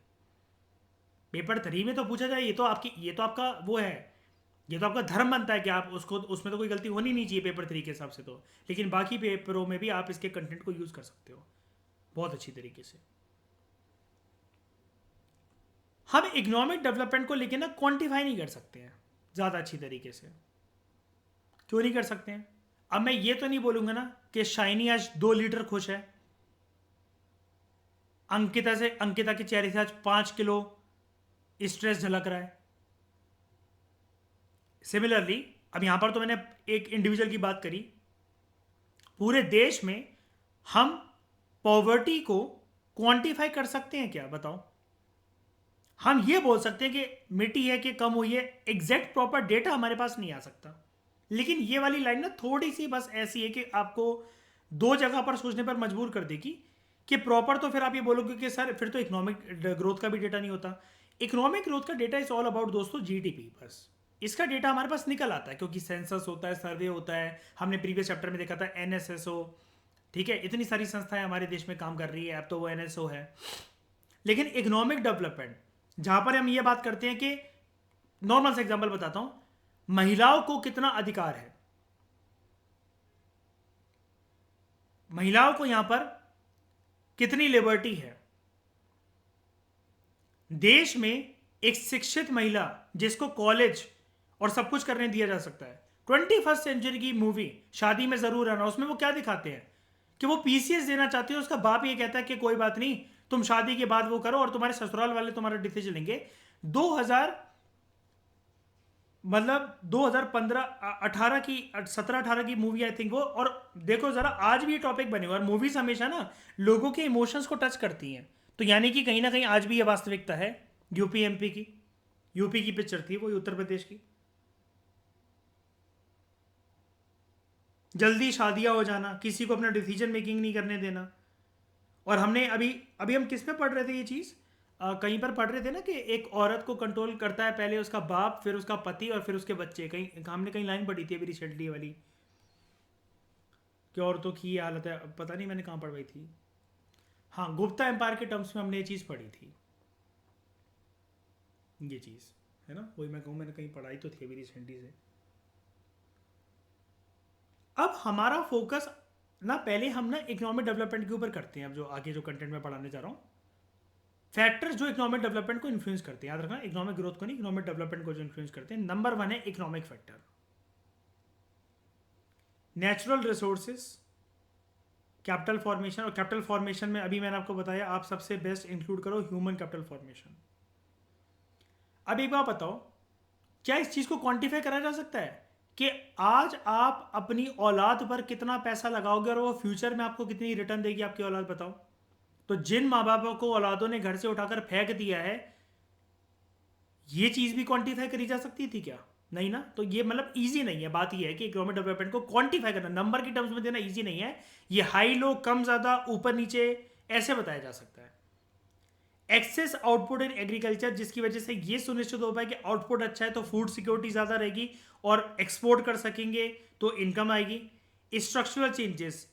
पेपर 3 में तो पूछा जाए, ये तो आपका वो है, ये तो आपका धर्म बनता है कि आप उसको, उसमें तो कोई गलती होनी नहीं चाहिए पेपर 3 के हिसाब से तो। लेकिन बाकी पेपरों में भी आप इसके कंटेंट को यूज कर सकते हो बहुत अच्छी तरीके से। हम इकोनॉमिक डेवलपमेंट को लेके ना क्वांटिफाई नहीं कर सकते हैं ज़्यादा अच्छी तरीके से। क्यों नहीं कर सकते हैं? अब मैं ये तो नहीं बोलूंगा ना कि शाइनी आज 2 लीटर खुश है, अंकिता के चेहरे से आज 5 किलो स्ट्रेस झलक रहा है। सिमिलरली अब यहां पर तो मैंने एक इंडिविजुअल की बात करी, पूरे देश में हम पॉवर्टी को क्वांटिफाई कर सकते हैं क्या? बताओ। हम ये बोल सकते हैं कि मिटी है कि कम हुई है, एग्जैक्ट प्रॉपर डेटा हमारे पास नहीं आ सकता। लेकिन ये वाली लाइन ना थोड़ी सी बस ऐसी है कि आपको 2 जगह पर सोचने पर मजबूर कर देगी कि प्रॉपर, तो फिर आप ये बोलोगे कि सर फिर तो इकोनॉमिक ग्रोथ का भी डेटा नहीं होता। इकोनॉमिक ग्रोथ का डेटा इज ऑल अबाउट दोस्तों जीडीपी। बस इसका डेटा हमारे पास निकल आता है क्योंकि सेंसस होता है, सर्वे होता है। हमने प्रीवियस चैप्टर में देखा था NSSO, ठीक है, इतनी सारी संस्थाएं हमारे देश में काम कर रही है, अब तो वो NSO है। लेकिन इकोनॉमिक डेवलपमेंट जहां पर हम ये बात करते हैं कि, नॉर्मल से एग्जांपल बताता हूं, महिलाओं को कितना अधिकार है, महिलाओं को यहां पर कितनी लिबर्टी है। देश में एक शिक्षित महिला जिसको कॉलेज और सब कुछ करने दिया जा सकता है, 21st सेंचुरी की मूवी शादी में जरूर आना, उसमें वो क्या दिखाते हैं कि वो PCS देना चाहती है, उसका बाप ये कहता है कि कोई बात नहीं, तुम शादी के बाद वो करो और तुम्हारे ससुराल वाले तुम्हारा डिसीजन लेंगे। 2018 की 17-18 की मूवी आई थिंक वो। और देखो जरा आज भी ये टॉपिक बने हुए, और मूवीज हमेशा ना लोगों के इमोशंस को टच करती हैं, तो यानी कि कहीं ना कहीं आज भी ये वास्तविकता है। यूपी की पिक्चर थी वो, उत्तर प्रदेश की। जल्दी शादियां हो जाना, किसी को अपना डिसीजन मेकिंग नहीं करने देना। और हमने अभी हम किस पे पढ़ रहे थे ये चीज़, कहीं पर पढ़ रहे थे ना कि एक औरत को कंट्रोल करता है पहले उसका बाप, फिर उसका पति, और फिर उसके बच्चे। कहीं हमने कहीं लाइन पढ़ी थी अभी रिसेंटली वाली कि औरतों की ये हालत है, पता नहीं मैंने कहाँ पढ़वाई थी। हाँ, गुप्ता एम्पायर के टर्म्स में हमने ये चीज़ पढ़ी थी, ये चीज़ है ना, वही मैं कहूँ मैंने कहीं पढ़ाई तो थी अभी रिसेंटली से। अब हमारा फोकस ना, पहले हम ना इकोनॉमिक डेवलपमेंट के ऊपर करते हैं। अब जो आगे जो कंटेंट में पढ़ाने जा रहा हूँ, फैक्टर्स जो इकोनॉमिक डेवलपमेंट को इन्फ्लुएंस करते हैं, याद रखना, इकोनॉमिक ग्रोथ को नहीं, इकोनॉमिक डेवलपमेंट को जो इन्फ्लुएंस करते हैं। नंबर 1 है economic factor, natural resources, capital formation. और कैपिटल फॉर्मेशन में अभी मैंने आपको बताया, आप सबसे बेस्ट इंक्लूड करो ह्यूमन कैपिटल फॉर्मेशन। अब एक बात बताओ, क्या इस चीज़ को क्वांटिफाई करा जा सकता है कि आज आप अपनी औलाद पर कितना पैसा लगाओगे और वो फ्यूचर में आपको कितनी रिटर्न देगी आपकी औलाद, बताओ। तो जिन माँ बापों को औलादों ने घर से उठाकर फेंक दिया है, ये चीज़ भी क्वांटिफाई करी जा सकती थी क्या? नहीं ना। तो ये मतलब इजी नहीं है। बात ये है कि इकोनॉमिक डेवलपमेंट को क्वांटिफाई करना, नंबर की टर्म्स में देना इजी नहीं है। ये हाई लो, कम ज़्यादा, ऊपर नीचे ऐसे बताया जा सकता है। एक्सेस आउटपुट इन एग्रीकल्चर, जिसकी वजह से ये सुनिश्चित हो पाए कि आउटपुट अच्छा है तो फूड सिक्योरिटी ज़्यादा रहेगी और एक्सपोर्ट कर सकेंगे तो इनकम आएगी। स्ट्रक्चरल चेंजेस,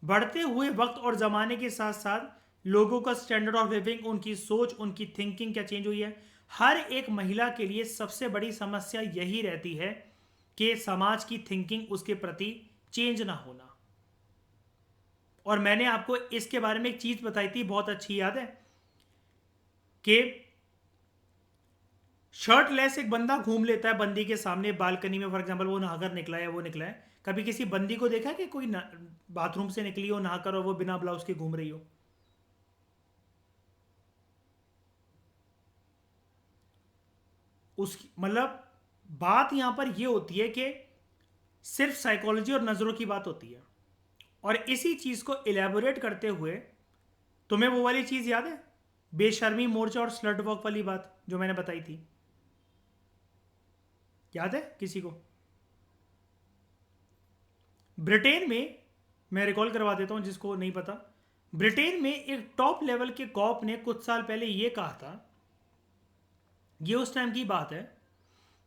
बढ़ते हुए वक्त और ज़माने के साथ साथ लोगों का स्टैंडर्ड ऑफ लिविंग, उनकी सोच, उनकी थिंकिंग क्या चेंज हुई है। हर एक महिला के लिए सबसे बड़ी समस्या यही रहती है कि समाज की थिंकिंग उसके प्रति चेंज ना होना। और मैंने आपको इसके बारे में एक चीज़ बताई थी, बहुत अच्छी, याद है कि शर्टलेस एक बंदा घूम लेता है बंदी के सामने बालकनी में, फॉर एग्जांपल वो नहाकर निकला है, वो निकला है। कभी किसी बंदी को देखा कि कोई बाथरूम से निकली हो नहाकर और वो बिना ब्लाउज के घूम रही हो? उसकी मतलब बात यहां पर ये होती है कि सिर्फ साइकोलॉजी और नज़रों की बात होती है। और इसी चीज़ को इलेबोरेट करते हुए, तुम्हें वो वाली चीज़ याद है, बेशर्मी मोर्चा और स्लट वॉक वाली बात जो मैंने बताई थी? याद है किसी को? ब्रिटेन में, मैं रिकॉल करवा देता हूं जिसको नहीं पता, ब्रिटेन में एक टॉप लेवल के कॉप ने कुछ साल पहले ये कहा था, ये उस टाइम की बात है,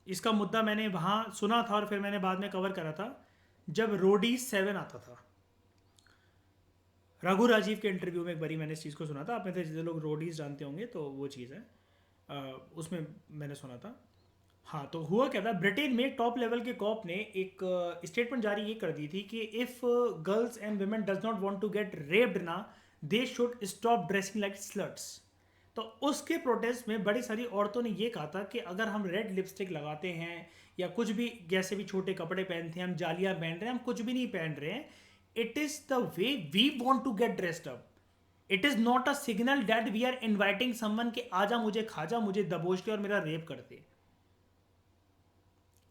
इसका मुद्दा मैंने वहाँ सुना था और फिर मैंने बाद में कवर करा था जब रोडीज 7 आता था। रघु राजीव के इंटरव्यू में एक बारी मैंने इस चीज़ को सुना था। आप में से जितने लोग रोडीज जानते होंगे तो वो चीज़ है, उसमें मैंने सुना था। हाँ, तो हुआ क्या था, ब्रिटेन में एक टॉप लेवल के कॉप ने एक स्टेटमेंट जारी ये कर दी थी कि if girls and women does not want to get raped ना, they should stop dressing like sluts. तो उसके प्रोटेस्ट में बड़ी सारी औरतों ने ये कहा था कि अगर हम रेड लिपस्टिक लगाते हैं या कुछ भी जैसे भी छोटे कपड़े पहनते हैं, हम जालियाँ पहन रहे हैं, हम कुछ भी नहीं पहन रहे हैं, it is the way we want to get dressed up. It is not a signal that we are inviting someone कि आजा मुझे खाजा, मुझे दबोच के और मेरा रेप करते।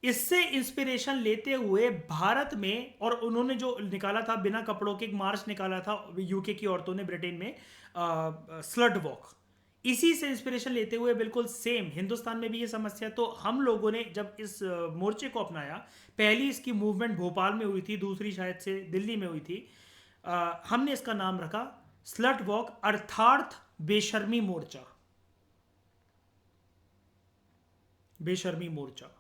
इससे इंस्पिरेशन लेते हुए भारत में, और उन्होंने जो निकाला था बिना कपड़ों के एक मार्च निकाला था यूके की औरतों ने ब्रिटेन में, स्लट वॉक, इसी से इंस्पिरेशन लेते हुए बिल्कुल सेम हिंदुस्तान में भी ये समस्या। तो हम लोगों ने जब इस मोर्चे को अपनाया, पहली इसकी मूवमेंट भोपाल में हुई थी, दूसरी शायद से दिल्ली में हुई थी, हमने इसका नाम रखा स्लट वॉक, अर्थात बेशर्मी मोर्चा, बेशर्मी मोर्चा।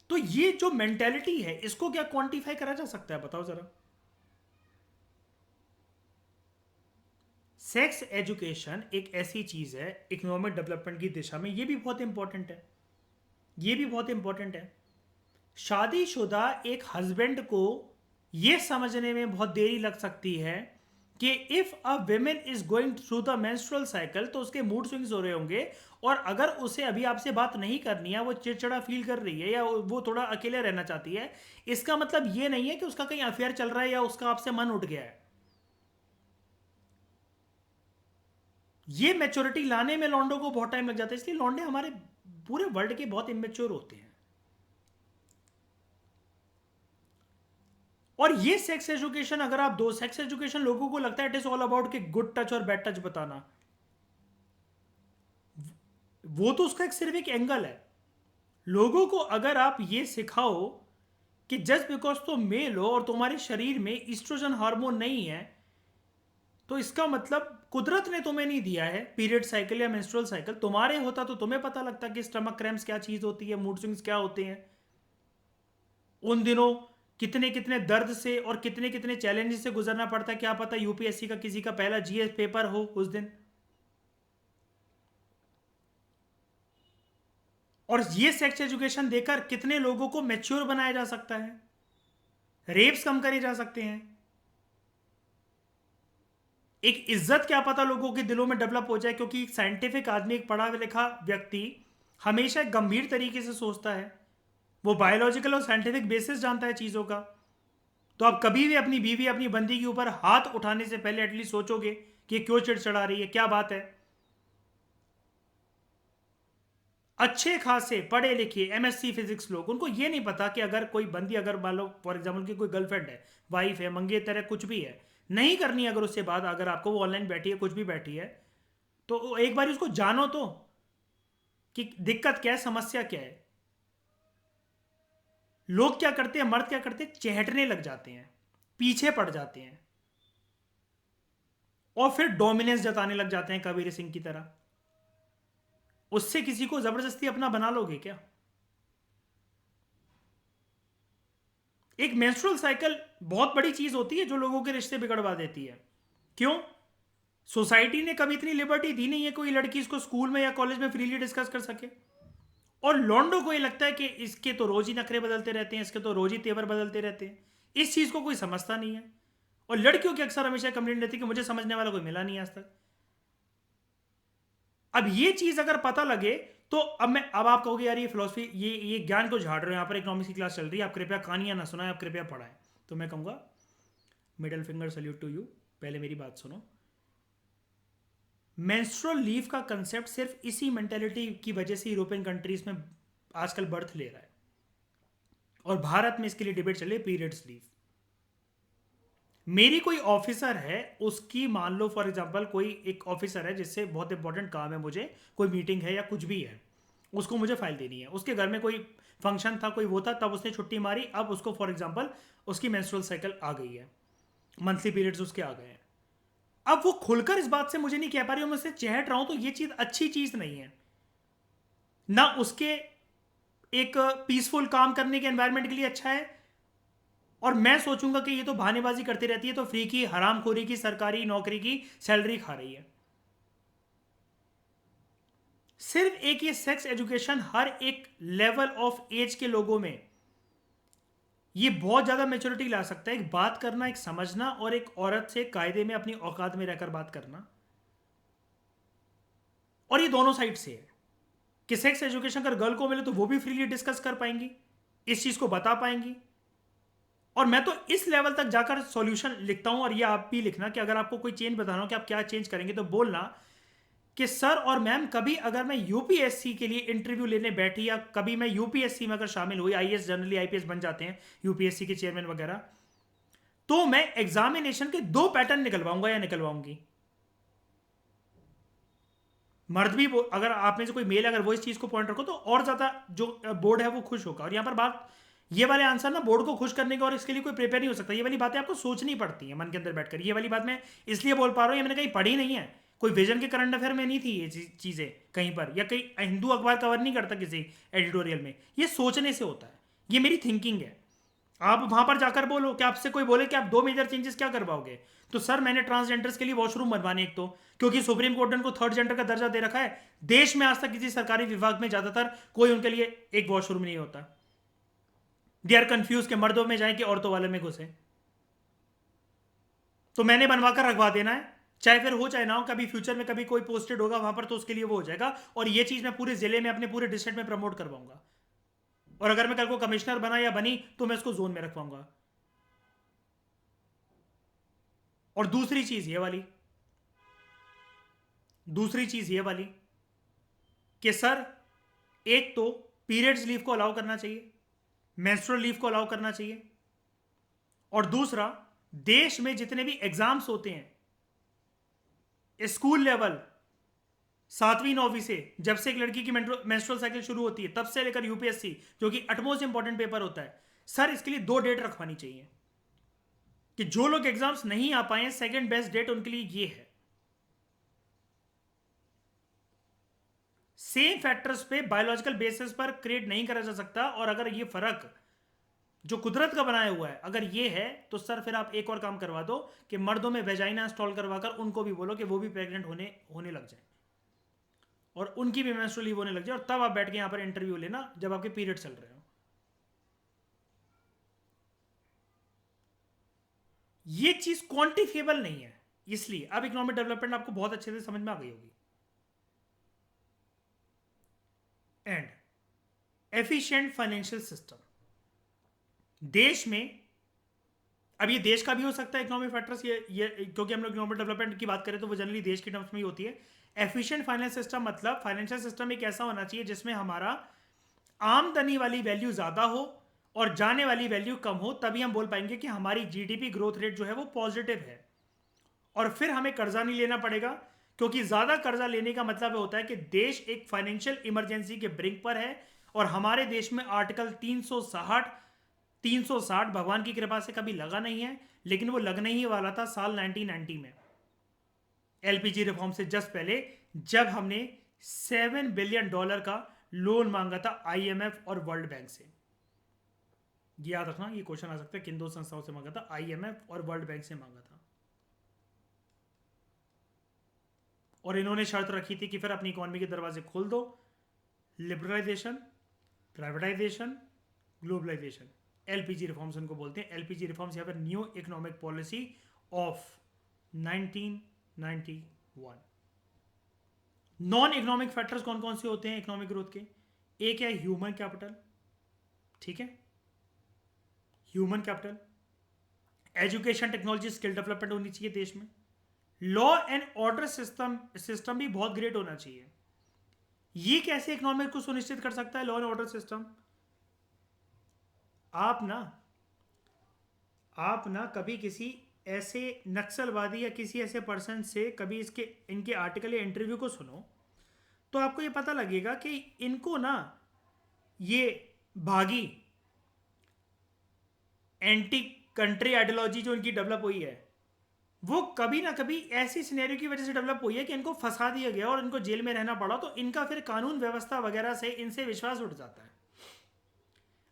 तो ये जो मेंटेलिटी है इसको क्या क्वांटिफाई करा जा सकता है, बताओ जरा? सेक्स एजुकेशन एक ऐसी चीज है इकोनॉमिक डेवलपमेंट की दिशा में, ये भी बहुत इंपॉर्टेंट है, ये भी बहुत इंपॉर्टेंट है। शादीशुदा एक हस्बैंड को ये समझने में बहुत देरी लग सकती है कि if a women is going through the menstrual cycle तो उसके मूड स्विंग्स हो रहे होंगे, और अगर उसे अभी आपसे बात नहीं करनी है, वो चिड़चिड़ा फील कर रही है या वो थोड़ा अकेले रहना चाहती है, इसका मतलब ये नहीं है कि उसका कहीं अफेयर चल रहा है या उसका आपसे मन उठ गया है। ये मैच्योरिटी लाने में लॉन्डो को बहुत टाइम लग जाता है, इसलिए लॉन्डे हमारे पूरे वर्ल्ड के बहुत इमेच्योर होते हैं। और ये सेक्स एजुकेशन, अगर आप दो सेक्स एजुकेशन, लोगों को लगता है इट इज ऑल अबाउट कि गुड टच और बैड टच बताना, वो तो उसका एक सिर्फ एक एंगल है। लोगों को अगर आप ये सिखाओ कि जस्ट बिकॉज तुम मेल हो और तुम्हारे शरीर में ईस्ट्रोजन हार्मोन नहीं है, तो इसका मतलब कुदरत ने तुम्हें नहीं दिया है पीरियड साइकिल या मेंस्ट्रुअल साइकिल, तुम्हारे होता तो तुम्हें पता लगता कि स्टमक क्रैम्प्स क्या चीज होती है, मूड स्विंग्स क्या होते हैं, उन दिनों कितने कितने दर्द से और कितने कितने चैलेंजेस से गुजरना पड़ता है, क्या पता यूपीएससी का किसी का पहला जीएस पेपर हो उस दिन। और ये सेक्स एजुकेशन देकर कितने लोगों को मैच्योर बनाया जा सकता है, रेप्स कम करे जा सकते हैं, एक इज्जत क्या पता लोगों के दिलों में डेवलप हो जाए, क्योंकि एक साइंटिफिक आदमी, एक पढ़ा लिखा व्यक्ति हमेशा एक गंभीर तरीके से सोचता है, वो बायोलॉजिकल और साइंटिफिक बेसिस जानता है चीज़ों का। तो आप कभी भी अपनी बीवी, अपनी बंदी के ऊपर हाथ उठाने से पहले एटलीस्ट सोचोगे कि क्यों चिड़चिड़ा रही है, क्या बात है। अच्छे खासे पढ़े लिखे एमएससी फिजिक्स लोग, उनको ये नहीं पता कि अगर कोई बंदी, अगर मान लो फॉर एग्जाम्पल की कोई गर्लफ्रेंड है, वाइफ है, मंगेतर है, कुछ भी है, नहीं करनी अगर उससे बात, अगर आपको वो ऑनलाइन बैठी है, कुछ भी बैठी है, तो एक बार उसको जानो तो कि दिक्कत क्या है, समस्या क्या है। लोग क्या करते हैं, मर्द क्या करते हैं, चहटने लग जाते हैं, पीछे पड़ जाते हैं और फिर डोमिनेंस जताने लग जाते हैं कबीर सिंह की तरह। उससे किसी को जबरदस्ती अपना बना लोगे क्या? एक मेंस्ट्रुअल साइकिल बहुत बड़ी चीज होती है जो लोगों के रिश्ते बिगड़वा देती है। क्यों? सोसाइटी ने कभी इतनी लिबर्टी दी नहीं है कोई लड़की इसको स्कूल में या कॉलेज में फ्रीली डिस्कस कर सके। और लॉन्डो को ये लगता है कि इसके तो रोज ही नखरे बदलते रहते हैं, इसके तो रोज ही तेवर बदलते रहते हैं। इस चीज को कोई समझता नहीं है। और लड़कियों की अक्सर हमेशा कंप्लेंट रहती है कि मुझे समझने वाला कोई मिला नहीं आज तक। अब ये चीज अगर पता लगे तो अब आप कहोगे यार ये फिलोसफी, ये ज्ञान को झाड़ रहे हो, यहाँ पर इकोनॉमिक्स की क्लास चल रही है, आप कृपया कहानियां ना सुनाएं, आप कृपया पढ़ाएं। तो मैं कहूंगा middle finger salute to you. पहले मेरी बात सुनो। मेंस्ट्रुअल लीव का कंसेप्ट सिर्फ इसी मेंटेलिटी की वजह से यूरोपियन कंट्रीज में आजकल बर्थ ले रहा है, और भारत में इसके लिए डिबेट चल रही है पीरियड्स लीव। मेरी कोई ऑफिसर है, उसकी मान लो फॉर एग्जांपल कोई एक ऑफिसर है जिससे बहुत इंपॉर्टेंट काम है, मुझे कोई मीटिंग है या कुछ भी है, उसको मुझे फाइल देनी है, उसके घर में कोई फंक्शन था, कोई वो था, तब उसने छुट्टी मारी, अब उसको फॉर एग्जांपल उसकी मेंस्ट्रुअल साइकिल आ गई है, मंथली पीरियड्स उसके आ गए हैं। अब वो खुलकर इस बात से मुझे नहीं कह पा रही, मैं उससे चहट रहा हूं, तो ये चीज अच्छी चीज नहीं है ना, उसके एक पीसफुल काम करने के एनवायरनमेंट के लिए अच्छा है। और मैं सोचूंगा कि ये तो बहानेबाजी करती रहती है, तो फ्री की हरामखोरी की सरकारी नौकरी की सैलरी खा रही है। सिर्फ एक ये सेक्स एजुकेशन हर एक लेवल ऑफ एज के लोगों में ये बहुत ज्यादा मेच्योरिटी ला सकता है। एक बात करना, एक समझना, और एक औरत से कायदे में अपनी औकात में रहकर बात करना। और ये दोनों साइड से है कि सेक्स एजुकेशन अगर गर्ल को मिले तो वो भी फ्रीली डिस्कस कर पाएंगी, इस चीज को बता पाएंगी। और मैं तो इस लेवल तक जाकर सॉल्यूशन लिखता हूं, और ये आप भी लिखना कि अगर आपको कोई चेंज बताना हो कि आप क्या चेंज करेंगे, तो बोलना कि सर और मैम, कभी अगर मैं यूपीएससी के लिए इंटरव्यू लेने बैठी, या कभी मैं यूपीएससी में अगर शामिल हुई, आईएएस जनरली आईपीएस बन जाते हैं यूपीएससी के चेयरमैन वगैरह, तो मैं एग्जामिनेशन के 2 पैटर्न निकलवाऊंगा या निकलवाऊंगी। मर्द भी अगर आप में से कोई मेल अगर वो इस चीज को पॉइंट रखो तो और ज्यादा जो बोर्ड है वो खुश होगा। और यहां पर बात, ये वाले आंसर ना बोर्ड को खुश करने का और इसके लिए कोई प्रिपेयर नहीं हो सकता। ये वाली बातें आपको सोचनी पड़ती है मन के अंदर बैठकर। ये वाली बात मैं इसलिए बोल पा रहा हूं, ये मैंने कहीं पढ़ी नहीं है, कोई विजन के करंट अफेयर में नहीं थी ये चीजें कहीं पर, या कहीं हिंदू अखबार कवर नहीं करता किसी एडिटोरियल में। ये सोचने से होता है, ये मेरी थिंकिंग है। आप वहां पर जाकर बोलो कि आपसे कोई बोले कि आप 2 मेजर चेंजेस क्या करवाओगे, तो सर मैंने ट्रांसजेंडर्स के लिए वॉशरूम बनवाने, एक तो क्योंकि सुप्रीम कोर्ट ने उनको थर्ड जेंडर का दर्जा दे रखा है। देश में आज तक किसी सरकारी विभाग में ज्यादातर कोई उनके लिए एक वॉशरूम नहीं होता। दे आर कंफ्यूज कि मर्दों में जाए कि औरतों वाले में घुसे। तो मैंने बनवाकर रखवा देना है, चाहे फिर हो चाहे ना हो, कभी फ्यूचर में कभी कोई पोस्टेड होगा वहां पर तो उसके लिए वो हो जाएगा। और ये चीज मैं पूरे जिले में, अपने पूरे डिस्ट्रिक्ट में प्रमोट करवाऊंगा। और अगर मैं कल को कमिश्नर बना या बनी तो मैं इसको जोन में रखवाऊंगा। और दूसरी चीज ये वाली कि सर, एक तो पीरियड्स लीव को अलाउ करना चाहिए, मेंस्ट्रुअल लीव को अलाउ करना चाहिए। और दूसरा, देश में जितने भी एग्जाम्स होते हैं स्कूल लेवल 7वीं 9वीं से, जब से एक लड़की की मेंस्ट्रुअल साइकिल शुरू होती है तब से लेकर यूपीएससी, जो कि अटमोस्ट इंपॉर्टेंट पेपर होता है, सर इसके लिए 2 डेट रखवानी चाहिए कि जो लोग एग्जाम्स नहीं आ पाए, सेकंड बेस्ट डेट उनके लिए ये है। सेम फैक्टर्स पे बायोलॉजिकल बेसिस पर क्रिएट नहीं करा जा सकता। और अगर ये फर्क जो कुदरत का बनाया हुआ है अगर ये है, तो सर फिर आप एक और काम करवा दो कि मर्दों में वेजाइना इंस्टॉल करवाकर उनको भी बोलो कि वो भी प्रेग्नेंट होने लग जाए, और उनकी भी मेंस्ट्रुअल लीव होने लग जाए, और तब आप बैठ के यहां पर इंटरव्यू लेना जब आपके पीरियड चल रहे हो। ये चीज क्वांटिफिएबल नहीं है, इसलिए अब इकोनॉमिक डेवलपमेंट आपको बहुत अच्छे से समझ में आ गई होगी। एंड एफिशिएंट फाइनेंशियल सिस्टम देश में, अब ये देश का भी हो सकता है इकोनॉमिक फैक्टर्स, ये क्योंकि हम लोग इकोनॉमिक डेवलपमेंट की बात करें तो वो जनरली देश की टर्म्स में ही होती है। एफिशिएंट फाइनेंस सिस्टम मतलब फाइनेंशियल सिस्टम एक ऐसा होना चाहिए जिसमें हमारा आमदनी वाली वैल्यू ज़्यादा हो और जाने वाली वैल्यू कम हो, तभी हम बोल पाएंगे कि हमारी जीडीपी ग्रोथ रेट जो है वो पॉजिटिव है। और फिर हमें कर्जा नहीं लेना पड़ेगा, क्योंकि ज़्यादा कर्जा लेने का मतलब होता है कि देश एक फाइनेंशियल इमरजेंसी के ब्रिंक पर है। और हमारे देश में आर्टिकल 360 भगवान की कृपा से कभी लगा नहीं है, लेकिन वो लगने ही वाला था साल 1990 में, एलपीजी रिफॉर्म से जस्ट पहले, जब हमने $7 बिलियन का लोन मांगा था आईएमएफ और वर्ल्ड बैंक से। याद रखना, ये क्वेश्चन आ सकता है, किन दो संस्थाओं से मांगा था? आईएमएफ और वर्ल्ड बैंक से मांगा था। और इन्होंने शर्त रखी थी कि फिर अपनी इकोनॉमी के दरवाजे खोल दो, liberalisation, privatisation, globalisation. LPG reforms उनको बोलते हैं। एलपीजी रिफॉर्म्स या फिर new economic policy of 1991। Non economic factors कौन कौन से होते हैं इकोनॉमिक ग्रोथ के? एक है ह्यूमन कैपिटल, ठीक है, human capital. Education, technology, skill development होनी चाहिए देश में। लॉ एंड ऑर्डर सिस्टम भी बहुत ग्रेट होना चाहिए। ये कैसे इकोनॉमिक को सुनिश्चित कर सकता है लॉ एंड ऑर्डर सिस्टम? आप ना कभी किसी ऐसे नक्सलवादी या किसी ऐसे पर्सन से कभी इनके आर्टिकल या इंटरव्यू को सुनो, तो आपको ये पता लगेगा कि इनको ना ये भागी एंटी कंट्री आइडियोलॉजी जो इनकी डेवलप हुई है, वो कभी ना कभी ऐसी सिनेरियो की वजह से डेवलप हुई है कि इनको फंसा दिया गया और इनको जेल में रहना पड़ा, तो इनका फिर कानून व्यवस्था वगैरह से इनसे विश्वास उठ जाता है।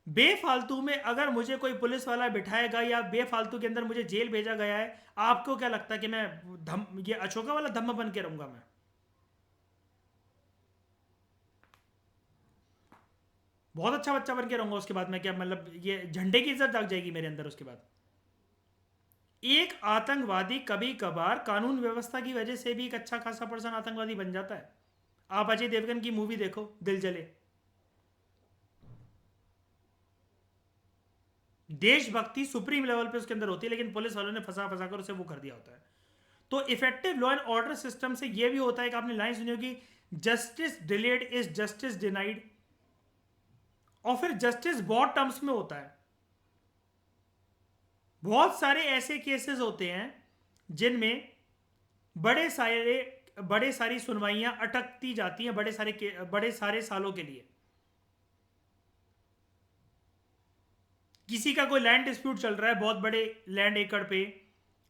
बेफालतू में अगर मुझे कोई पुलिस वाला बिठाएगा या बेफालतू के अंदर मुझे जेल भेजा गया है, आपको क्या लगता है कि मैं ये अशोका वाला धम्म बन के रहूंगा? मैं बहुत अच्छा बच्चा बन के रहूंगा उसके बाद? मैं क्या मतलब ये झंडे की इज्जत जाग जाएगी मेरे अंदर उसके बाद? एक आतंकवादी कभी कभार कानून व्यवस्था की वजह से भी एक अच्छा खासा पर्सन आतंकवादी बन जाता है। आप अजय देवगन की मूवी देखो, दिल जले, देशभक्ति सुप्रीम लेवल पे उसके अंदर होती है, लेकिन पुलिस वालों ने फंसा फंसा कर उसे वो कर दिया होता है। तो effective law and order system से ये भी होता है कि आपने लाइन सुनी होगी, justice delayed is justice denied, और फिर जस्टिस बहुत टर्म्स में होता है। बहुत सारे ऐसे केसेस होते हैं जिनमें बड़े सारी सुनवाइयां अटकती जाती हैं बड़े सारे सालों के लिए। किसी का कोई लैंड डिस्प्यूट चल रहा है, बहुत बड़े लैंड एकड़ पे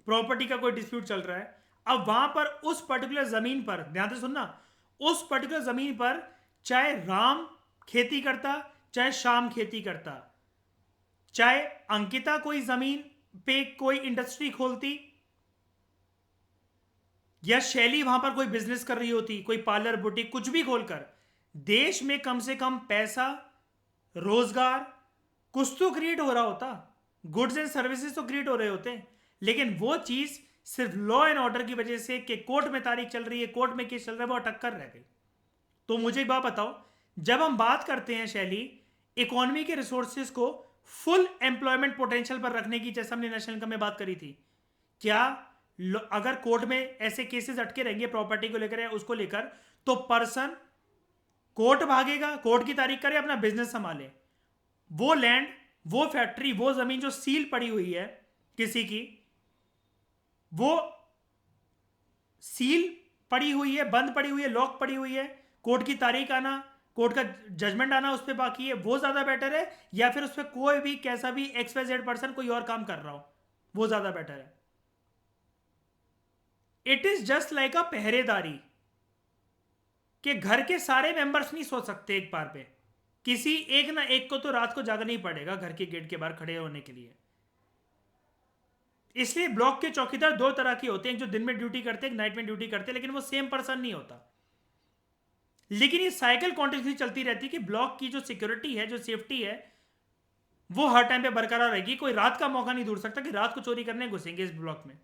प्रॉपर्टी का कोई डिस्प्यूट चल रहा है। अब वहां पर उस पर्टिकुलर जमीन पर, ध्यान से सुनना, उस पर्टिकुलर जमीन पर चाहे राम खेती करता, चाहे श्याम खेती करता, चाहे अंकिता कोई जमीन पे कोई इंडस्ट्री खोलती, या शैली वहां पर कोई बिजनेस कर रही होती, कोई पार्लर, बुटीक, कुछ भी खोलकर, देश में कम से कम पैसा, रोजगार कुछ तो क्रिएट हो रहा होता, गुड्स एंड सर्विसेज तो क्रिएट हो रहे होते। लेकिन वो चीज सिर्फ लॉ एंड ऑर्डर की वजह से कि कोर्ट में तारीख चल रही है, कोर्ट में केस चल रहा है, वो अटक कर रह गई। तो मुझे एक बात बताओ, जब हम बात करते हैं शैली इकोनॉमी के रिसोर्सेज को फुल एम्प्लॉयमेंट पोटेंशियल पर रखने की, जैसे हमने नेशनल इनकम में बात करी थी, क्या अगर कोर्ट में ऐसे केसेस अटके रहेंगे प्रॉपर्टी को लेकर या उसको लेकर, तो पर्सन कोर्ट भागेगा, कोर्ट की तारीख करे, अपना बिजनेस संभाले। वो लैंड, वो फैक्ट्री, वो जमीन जो सील पड़ी हुई है किसी की, वो सील पड़ी हुई है, बंद पड़ी हुई है, लॉक पड़ी हुई है, कोर्ट की तारीख आना, कोर्ट का जजमेंट आना उस पर बाकी है, वो ज्यादा बेटर है, या फिर उस पर कोई भी कैसा भी XYZ पर्सन कोई और काम कर रहा हो, वो ज्यादा बेटर है? It is just like a पहरेदारी कि घर के सारे मेंबर्स नहीं सो सकते एक बार पे, किसी एक ना एक को तो रात को जागना ही पड़ेगा घर के गेट के बाहर खड़े होने के लिए। इसलिए ब्लॉक के चौकीदार दो तरह के होते हैं, एक जो दिन में ड्यूटी करते हैं, एक नाइट में ड्यूटी करते हैं, लेकिन वो सेम पर्सन नहीं होता। लेकिन ये साइकिल कॉन्टिन्यूसली चलती रहती है कि ब्लॉक की जो सिक्योरिटी है, जो सेफ्टी है, वो हर टाइम पे बरकरार रहेगी। कोई रात का मौका नहीं ढूंढ सकता कि रात को चोरी करने घुसेंगे इस ब्लॉक में,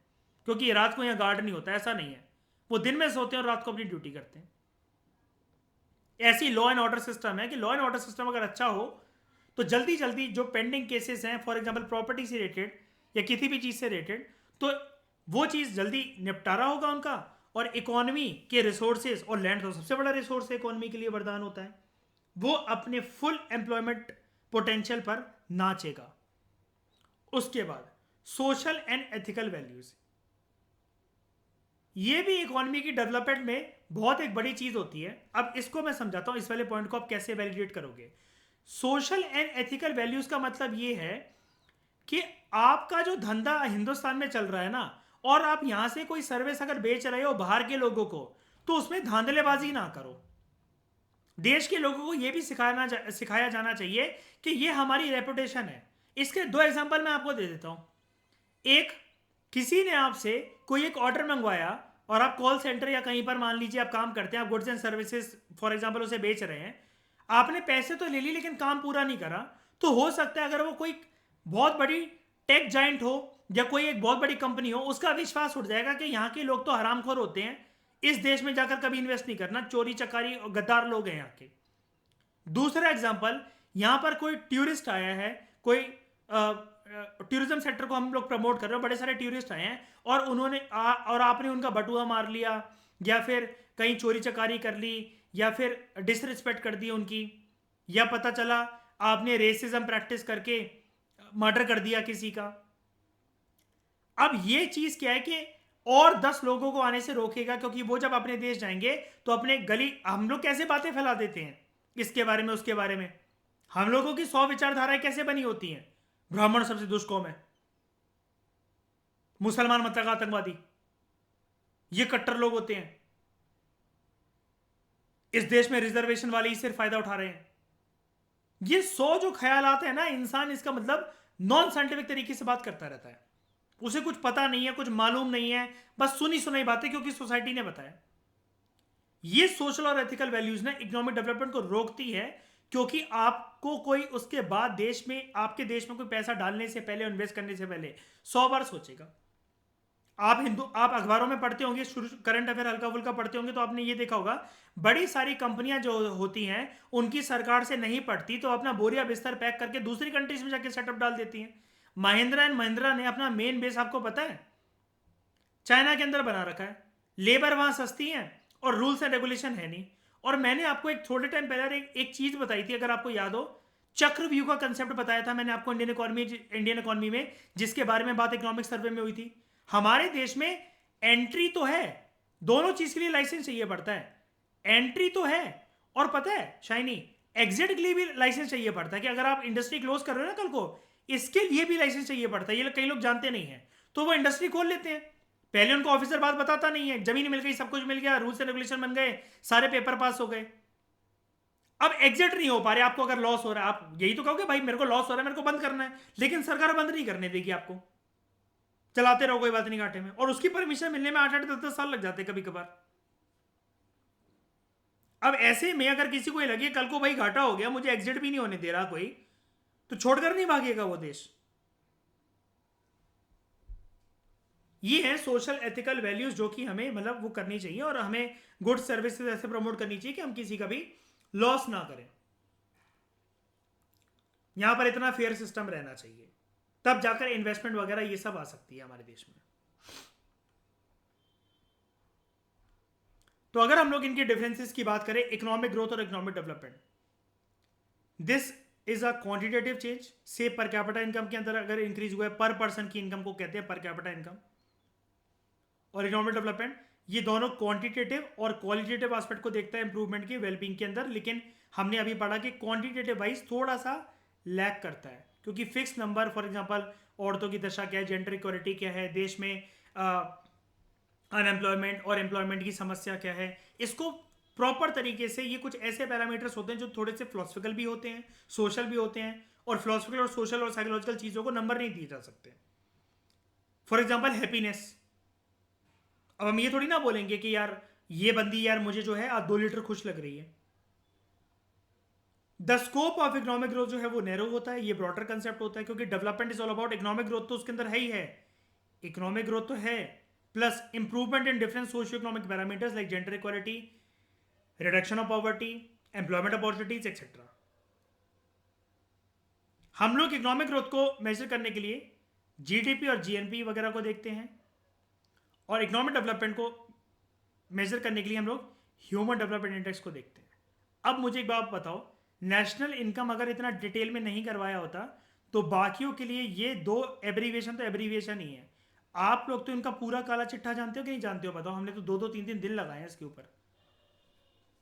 क्योंकि रात को यहाँ गार्ड नहीं होता, ऐसा नहीं है। वो दिन में सोते हैं और रात को अपनी ड्यूटी करते हैं। ऐसी लॉ एंड ऑर्डर सिस्टम है कि लॉ एंड ऑर्डर सिस्टम अगर अच्छा हो तो जल्दी जल्दी जो पेंडिंग केसेस हैं, फॉर एग्जांपल प्रॉपर्टी से रिलेटेड या किसी भी चीज़ से रिलेटेड, तो वो चीज़ जल्दी निपटारा होगा उनका, और इकोनॉमी के रिसोर्सेज, और लैंड तो सबसे बड़ा रिसोर्स है इकोनॉमी के लिए, वरदान होता है, वो अपने फुल एम्प्लॉयमेंट पोटेंशियल पर नाचेगा। उसके बाद सोशल एंड एथिकल वैल्यूज, ये भी इकोनॉमी की डेवलपमेंट में बहुत एक बड़ी चीज होती है। अब इसको मैं समझाता हूं, इस वाले पॉइंट को आप कैसे वैलिडेट करोगे। सोशल एंड एथिकल वैल्यूज का मतलब ये है कि आपका जो धंधा हिंदुस्तान में चल रहा है ना, और आप यहां से कोई सर्विस अगर बेच रहे हो बाहर के लोगों को, तो उसमें धांधलेबाजी ना करो। देश के लोगों को यह भी सिखाया जाना चाहिए कि ये हमारी रेपुटेशन है। इसके दो एग्जांपल मैं आपको दे देता हूं। एक, किसी ने आपसे कोई एक ऑर्डर मंगवाया और आप कॉल सेंटर या कहीं पर मान लीजिए आप काम करते हैं, आप goods and services for example उसे बेच रहे हैं, आपने पैसे तो ले ली लेकिन काम पूरा नहीं करा, तो हो सकता है अगर वो कोई बहुत बड़ी टेक जाइंट हो या कोई एक बहुत बड़ी कंपनी हो, उसका विश्वास उठ जाएगा कि यहाँ के लोग तो हरामखोर होते हैं, इस देश में जाकर कभी इन्वेस्ट नहीं करना, चोरी चकारी और गद्दार लोग हैं यहाँ के। दूसरा एग्जांपल, यहाँ पर कोई टूरिस्ट आया है, कोई टूरिज्म सेक्टर को हम लोग प्रमोट कर रहे हो, बड़े सारे टूरिस्ट आए हैं और उन्होंने और आपने उनका बटुआ मार लिया, या फिर कहीं चोरी चकारी कर ली, या फिर डिसरिस्पेक्ट कर दी उनकी, या पता चला आपने रेसिज्म प्रैक्टिस करके मर्डर कर दिया किसी का। अब ये चीज क्या है कि और 10 लोगों को आने से रोकेगा, क्योंकि वो जब अपने देश जाएंगे तो अपने गली, हम लोग कैसे बातें फैला देते हैं इसके बारे में उसके बारे में, हम लोगों की 100 विचारधाराएं कैसे बनी होती हैं, ब्राह्मण सबसे दुष्ट कौम है, मुसलमान मतलब आतंकवादी, ये कट्टर लोग होते हैं, इस देश में रिजर्वेशन वाले ही सिर्फ फायदा उठा रहे हैं। ये 100 जो ख्याल आते हैं ना, इंसान इसका मतलब नॉन साइंटिफिक तरीके से बात करता रहता है, उसे कुछ पता नहीं है, कुछ मालूम नहीं है, बस सुनी सुनाई बातें क्योंकि सोसाइटी ने बताया। ये सोशल और एथिकल वैल्यूज ना इकोनॉमिक डेवलपमेंट को रोकती है, क्योंकि आपको कोई उसके बाद देश में, आपके देश में कोई पैसा डालने से पहले, इन्वेस्ट करने से पहले 100 बार सोचेगा। आप अखबारों में पढ़ते होंगे, करंट अफेयर हल्का फुल्का पढ़ते होंगे, तो आपने ये देखा होगा बड़ी सारी कंपनियां जो होती हैं उनकी सरकार से नहीं पड़ती, तो अपना बोरिया बिस्तर पैक करके दूसरी कंट्रीज में जाके सेटअप डाल देती हैं। महिंद्रा एंड महिंद्रा ने अपना मेन बेस आपको पता है चाइना के अंदर बना रखा है, लेबर वहां सस्ती है और रूल्स एंड रेगुलेशन है नहीं। और मैंने आपको एक थोड़े टाइम पहले एक चीज बताई थी, अगर आपको याद हो, चक्रव्यूह का कंसेप्ट बताया था मैंने आपको इंडियन इकोनॉमी में, जिसके बारे में बात इकोनॉमिक सर्वे में हुई थी। हमारे देश में एंट्री तो है, दोनों चीज के लिए लाइसेंस चाहिए पड़ता है, एंट्री तो है, और पता है शाइनी, एग्जिट के लिए भी लाइसेंस चाहिए पड़ता है, कि अगर आप इंडस्ट्री क्लोज कर रहे हो ना कल को, इसके लिए भी लाइसेंस चाहिए पड़ता है। ये कई लोग जानते नहीं है, तो वो इंडस्ट्री खोल लेते हैं, पहले उनको ऑफिसर बात बताता नहीं है, जमीन मिल गई, सब कुछ मिल गया, रूल्स एंड रेगुलेशन बन गए, सारे पेपर पास हो गए, अब एग्जिट नहीं हो पा रहे। आपको अगर लॉस हो रहा है, आप यही तो कहोगे भाई मेरे को लॉस हो रहा है, मेरे को बंद करना है, लेकिन सरकार बंद नहीं करने देगी, आपको चलाते रहो, कोई बात नहीं घाटे में, और उसकी परमिशन मिलने में 8-8 10-10 साल लग जाते कभी कभार। अब ऐसे में अगर किसी को ये लगे कल को भाई घाटा हो गया, मुझे एग्जिट भी नहीं होने दे रहा कोई, तो छोड़कर नहीं भागेगा वो देश। ये है सोशल एथिकल वैल्यूज जो कि हमें मतलब वो करनी चाहिए, और हमें गुड सर्विसेज ऐसे प्रमोट करनी चाहिए कि हम किसी का भी लॉस ना करें। यहां पर इतना फेयर सिस्टम रहना चाहिए, तब जाकर इन्वेस्टमेंट वगैरह ये सब आ सकती है हमारे देश में। तो अगर हम लोग इनके डिफरेंसेस की बात करें, इकोनॉमिक ग्रोथ और economic development, this is a quantitative change. से पर कैपिटा इनकम के अंदर अगर इंक्रीज हुआ है, पर पर्सन की इनकम को कहते हैं पर कैपिटा इनकम। और इकोनॉमिक डेवलपमेंट, ये दोनों क्वांटिटेटिव और क्वालिटेटिव एस्पेक्ट को देखता है इंप्रूवमेंट की, वेलबींग के अंदर, लेकिन हमने अभी पढ़ा कि क्वांटिटेटिव वाइज थोड़ा सा लैक करता है, क्योंकि फिक्स नंबर, फॉर एग्जांपल औरतों की दशा क्या है, जेंडर इक्वालिटी क्या है, देश में अनएम्प्लॉयमेंट और एम्प्लॉयमेंट की समस्या क्या है, इसको प्रॉपर तरीके से, ये कुछ ऐसे पैरामीटर्स होते हैं जो थोड़े से फिलोसफिकल भी होते हैं, सोशल भी होते हैं, और फिलोसफिकल और सोशल और साइकोलॉजिकल चीज़ों को नंबर नहीं दिए जा सकते। फॉर एग्जाम्पल हैप्पीनेस, अब हम ये थोड़ी ना बोलेंगे कि यार ये बंदी यार मुझे जो है आज 2 लीटर खुश लग रही है। The scope of economic growth जो है वो नैरो होता है, ये ब्रॉडर कंसेप्ट होता है, क्योंकि development is all about economic growth, तो उसके अंदर है ही है, इकोनॉमिक ग्रोथ तो है, plus improvement in different socio economic parameters like gender equality, reduction of poverty, employment opportunities etcetera. हम लोग इकोनॉमिक ग्रोथ को मेजर करने के लिए जीडीपी और जीएनपी वगैरह को देखते हैं, और इकोनॉमिक डेवलपमेंट को मेजर करने के लिए हम लोग ह्यूमन डेवलपमेंट इंडेक्स को देखते हैं। अब मुझे एक बात बताओ, नेशनल इनकम अगर इतना डिटेल में नहीं करवाया होता तो बाकियों के लिए ये दो एब्रीविएशन तो एब्रीविएशन ही है। आप लोग तो इनका पूरा काला चिट्ठा जानते हो कि नहीं जानते हो बताओ? हमने तो 2-2 3-3 दिन लगाए हैं इसके ऊपर।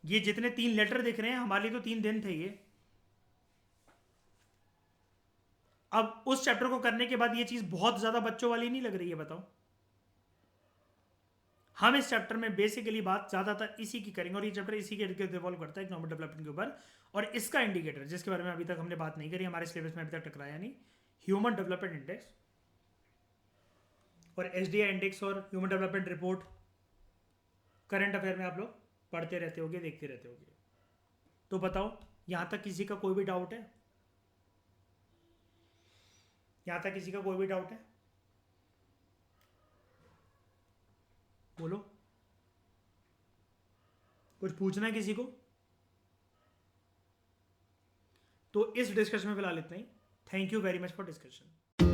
ये जितने 3 लेटर दिख रहे हैं हमारे लिए तो 3 दिन थे ये। अब उस चैप्टर को करने के बाद ये चीज बहुत ज्यादा बच्चों वाली नहीं लग रही है बताओ? हम इस चैप्टर में बेसिकली बात ज्यादातर इसी की करेंगे और ये चैप्टर इसी के इर्द गिर्द रिवॉल्व करता है इकोनॉमिक डेवलपमेंट के ऊपर। और इसका इंडिकेटर जिसके बारे में अभी तक हमने बात नहीं करी, हमारे सिलेबस में अभी तक टकराया नहीं, ह्यूमन डेवलपमेंट इंडेक्स और एसडीआई इंडेक्स और human development report current affair में आप लोग पढ़ते रहते होगे, देखते रहते होगे। तो बताओ, यहां तक किसी का कोई भी डाउट है? यहां तक किसी का कोई भी डाउट है? बोलो, कुछ पूछना है किसी को? तो इस डिस्कशन में फिलहाल इतना ही। Thank you very much for discussion.